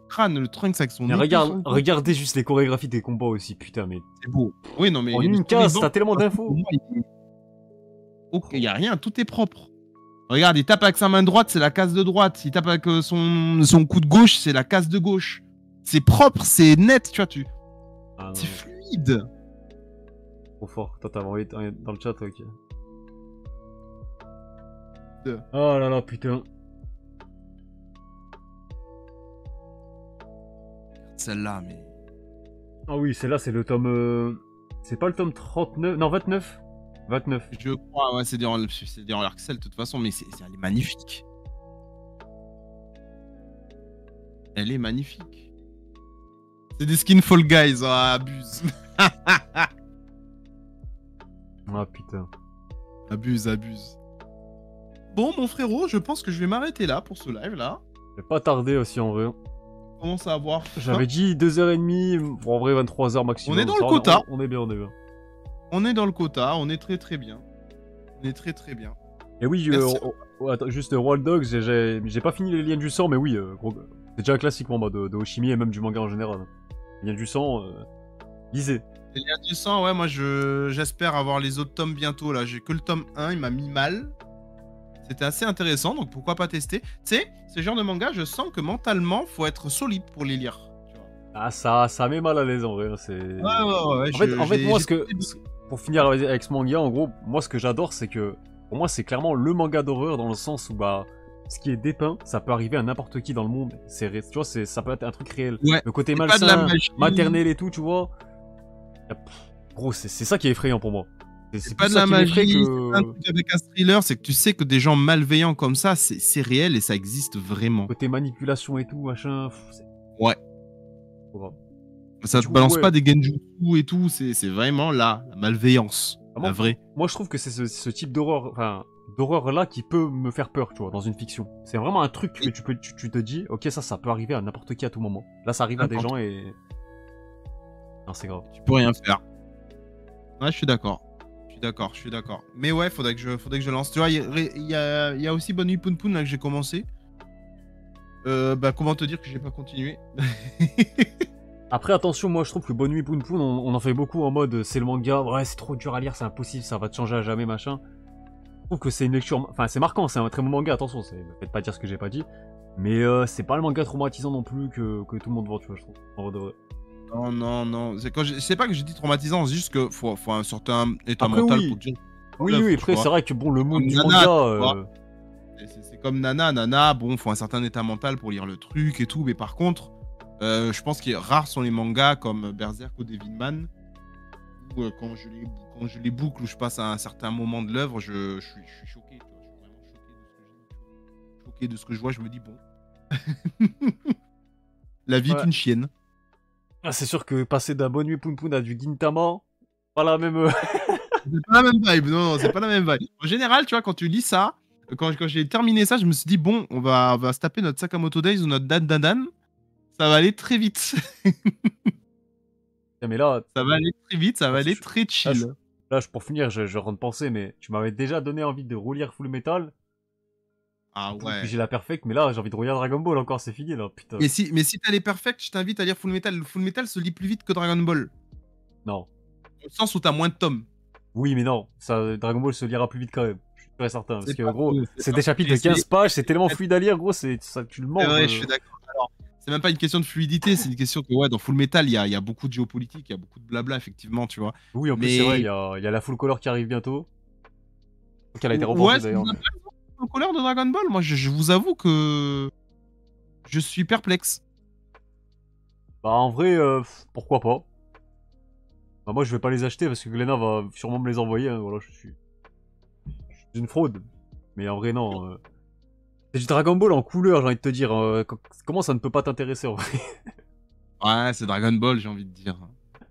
crâne, le Trunks avec son mais épée, regardez juste les chorégraphies des combats aussi, putain, mais... C'est beau. Oui, non, mais... En une case, t'as tellement d'infos. Ok, y a rien, tout est propre. Regarde, il tape avec sa main droite, c'est la case de droite. Il tape avec son coup de gauche, c'est la case de gauche. C'est propre, c'est net, tu vois, Ah, c'est fluide. Trop fort. Toi, t'as envoyé dans le chat, ok. Oh là là, putain. Celle-là, mais... Ah oui, celle-là, c'est le tome... C'est pas le tome 39... Non, 29. 29. Je crois, ouais, c'est durant l'Arc-Cell, de toute façon, mais elle est magnifique. Elle est magnifique. C'est des skins Fall Guys, oh, abuse. Ah putain. Abuse. Bon, mon frérot, je pense que je vais m'arrêter là pour ce live là. Je vais pas tarder aussi en vrai. Commence à avoir. J'avais dit 2h30, bon, en vrai 23h maximum. On est dans le quota. On est bien. On est dans le quota, on est très bien. Très bien. Et oui, attends, juste World Dogs, j'ai pas fini les liens du sang, mais oui, c'est déjà un classique pour moi de Hoshimi et même du manga en général. Les liens du sang, lisez. Les liens du sang, ouais, moi j'espère avoir les autres tomes bientôt là. J'ai que le tome 1, il m'a mis mal. C'était assez intéressant, donc pourquoi pas tester. Tu sais, ce genre de manga, je sens que mentalement, faut être solide pour les lire. Tu vois. Ah, ça met mal à l'aise en vrai. Ouais. En fait, moi, pour finir avec ce manga, en gros, moi ce que j'adore, c'est que pour moi, c'est clairement le manga d'horreur dans le sens où bah ce qui est dépeint, ça peut arriver à n'importe qui dans le monde. Tu vois, ça peut être un truc réel. Ouais, le côté malsain, maternel et tout, tu vois. Gros, c'est ça qui est effrayant pour moi. C'est pas de la magie, c'est un truc avec un thriller, c'est que tu sais que des gens malveillants comme ça, c'est réel et ça existe vraiment. Côté manipulation et tout, machin. Ouais. Ça te balance pas des genjutsu et tout, c'est vraiment la malveillance. La vraie. Moi, je trouve que c'est ce type d'horreur, enfin, d'horreur là qui peut me faire peur, tu vois, dans une fiction. C'est vraiment un truc que tu te dis, ok, ça peut arriver à n'importe qui à tout moment. Là, ça arrive à des gens et. Non, c'est grave. Tu peux rien faire. Ouais, je suis d'accord. Mais ouais, faudrait que je lance. Tu vois, il y a aussi Bonne Nuit Poun Poun là que j'ai commencé. Comment te dire que j'ai pas continué. Après, attention, moi je trouve que Bonne Nuit Poun Poun, on en fait beaucoup en mode c'est le manga, ouais, c'est trop dur à lire, c'est impossible, ça va te changer à jamais, machin. Je trouve que c'est une lecture. Enfin, c'est marquant, c'est un très bon manga, attention, ne faites pas dire ce que j'ai pas dit. Mais c'est pas le manga traumatisant non plus que tout le monde voit, tu vois, je trouve. En vrai de vrai. Non. C'est pas que j'ai dit traumatisant, c'est juste que faut un certain état mental pour dire. Oui, après, c'est vrai que bon, le monde du manga. C'est comme Nana, bon, faut un certain état mental pour lire le truc et tout, mais par contre, je pense que rares sont les mangas comme Berserk ou Devilman, où quand je les boucle, où je passe à un certain moment de l'œuvre, je suis choqué, tu vois, je suis vraiment choqué de ce que je vois, je me dis, bon. La vie est une chienne. Ah, c'est sûr que passer d'un Bonne Nuit Poun Poun à du Gintama, pas la même. C'est pas la même vibe, non, c'est pas la même vibe. En général, tu vois, quand tu lis ça, quand j'ai terminé ça, je me suis dit, bon, on va se taper notre Sakamoto Days ou notre Dan. Ça va aller très vite. Mais là, ça va aller très vite, ça va aller très chill. Là, pour finir, je rentre penser, mais tu m'avais déjà donné envie de relire Full Metal. Ah ouais. Puis j'ai la perfect, mais là, j'ai envie de relire Dragon Ball encore, c'est fini là, putain. Mais si t'as les perfect, je t'invite à lire Full Metal. Le Full Metal se lit plus vite que Dragon Ball. Non. Dans le sens où t'as moins de tomes. Oui, mais non, ça, Dragon Ball se lira plus vite quand même. Je suis très certain. Parce C'est que, pas gros, faux, c'est des chapitres de 15 pages, c'est tellement fluide à lire, gros, ça, tu le C'est manges. vrai, je suis d'accord. Alors, c'est même pas une question de fluidité, c'est une question que, ouais, dans Full Metal, il y a beaucoup de géopolitique, il y a beaucoup de blabla, effectivement, tu vois. Oui, en plus, c'est vrai, Mais, il y a la full color qui arrive bientôt. Donc, elle a été ouais, reportée ça d'ailleurs. vous intéresse le couleur de Dragon Ball? Moi, je vous avoue que je suis perplexe. Bah, en vrai, pourquoi pas. Bah, moi, je vais pas les acheter parce que Glenna va sûrement me les envoyer. Hein, voilà, je suis une fraude. Mais en vrai, non. C'est du Dragon Ball en couleur, j'ai envie de te dire. Comment ça ne peut pas t'intéresser en vrai? Ouais, c'est Dragon Ball, j'ai envie de dire.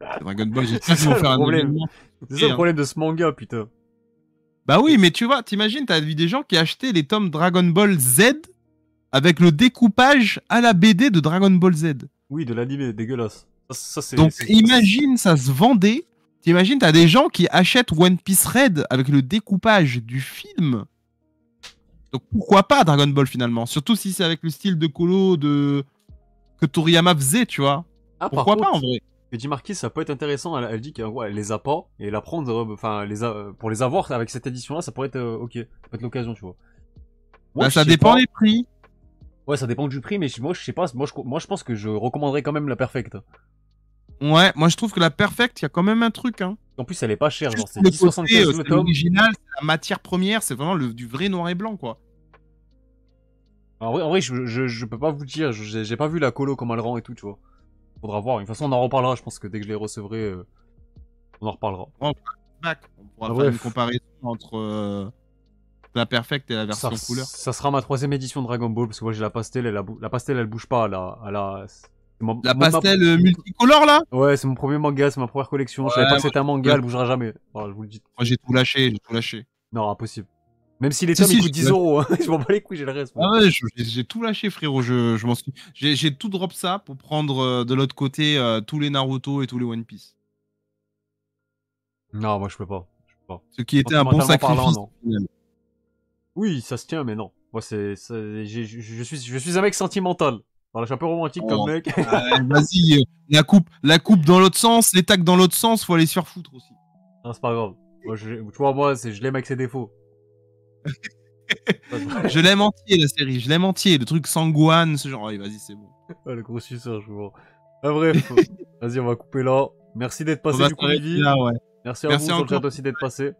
C'est Dragon Ball, C'est j'espère qu'ils ça vont le faire un problème. événement. C'est ça le Hein. problème de ce manga, putain. Bah oui, mais tu vois, t'imagines, t'as vu des gens qui achetaient les tomes Dragon Ball Z avec le découpage à la BD de Dragon Ball Z. Oui, de l'anime, dégueulasse. Ça, Donc imagine, ça se vendait. T'imagines, t'as des gens qui achètent One Piece Red avec le découpage du film. Donc pourquoi pas Dragon Ball finalement? Surtout si c'est avec le style de colo que Toriyama faisait, tu vois. Ah, par Pourquoi pas en contre, vrai? Eddie Marquis, ça peut être intéressant. Elle dit qu'elle ouais, elle les a pas et la prendre, enfin, pour les avoir avec cette édition-là, ça pourrait être ok, ça peut être l'occasion, tu vois. Moi, Bah je ça sais dépend pas. des prix. Ouais, ça dépend du prix, mais moi, je sais pas. Moi, je pense que je recommanderais quand même la Perfect. Ouais, moi je trouve que la Perfect, il y a quand même un truc. Hein. En plus, elle est pas chère, genre Juste c'est le côté, 10,75 le c'est tome. l'original, c'est la matière première, c'est vraiment du vrai noir et blanc, quoi. En vrai, je peux pas vous dire, j'ai pas vu la colo comme elle rend et tout, tu vois. Faudra voir. De toute façon, on en reparlera. Je pense que dès que je les recevrai, on en reparlera. Ouais, on fera un back. On pourra Ah, faire une bref, comparaison entre la Perfect et la version couleur. ça sera ma troisième édition de Dragon Ball parce que moi j'ai la pastel, la pastel elle bouge pas, c'est La pastel multicolore, là? Ouais, c'est mon premier manga, c'est ma première collection. Je savais Ouais, pas moi, que c'était un j'ai tout manga, elle bougera jamais. Voilà, je vous le dis. j'ai tout lâché, j'ai tout lâché. Non, impossible. Même si les Si, tomes ils si, j'ai coûtent tout 10 lâché. euros, hein. Je m'en bats les couilles, j'ai le reste, moi. Ah ouais, j'ai tout lâché, frérot. Je m'en suis. J'ai tout drop ça pour prendre de l'autre côté tous les Naruto et tous les One Piece. Non, moi je peux pas. Je peux pas. Ce qui était un bon Sentimentalement parlant, sacrifice. non. Au final. Oui, ça se tient, mais non. Moi, je suis un mec sentimental. Voilà, je suis un peu romantique comme Oh, mec. vas-y, la coupe dans l'autre sens, les tacs dans l'autre sens, faut aller se faire foutre aussi. Non, c'est pas grave. Moi, tu vois, moi, je l'aime avec ses défauts. Je l'aime entier la série, je l'aime entier. Le truc Sangwan, ce genre. Allez, vas-y, c'est bon. Ouais, le gros suceur, je vois. Ah, bref, vas-y, on va couper là. Merci d'être On passé va du coup, s'arrêter Vivi. là, ouais. Merci à Merci vous sur le encore. chat aussi d'être passé.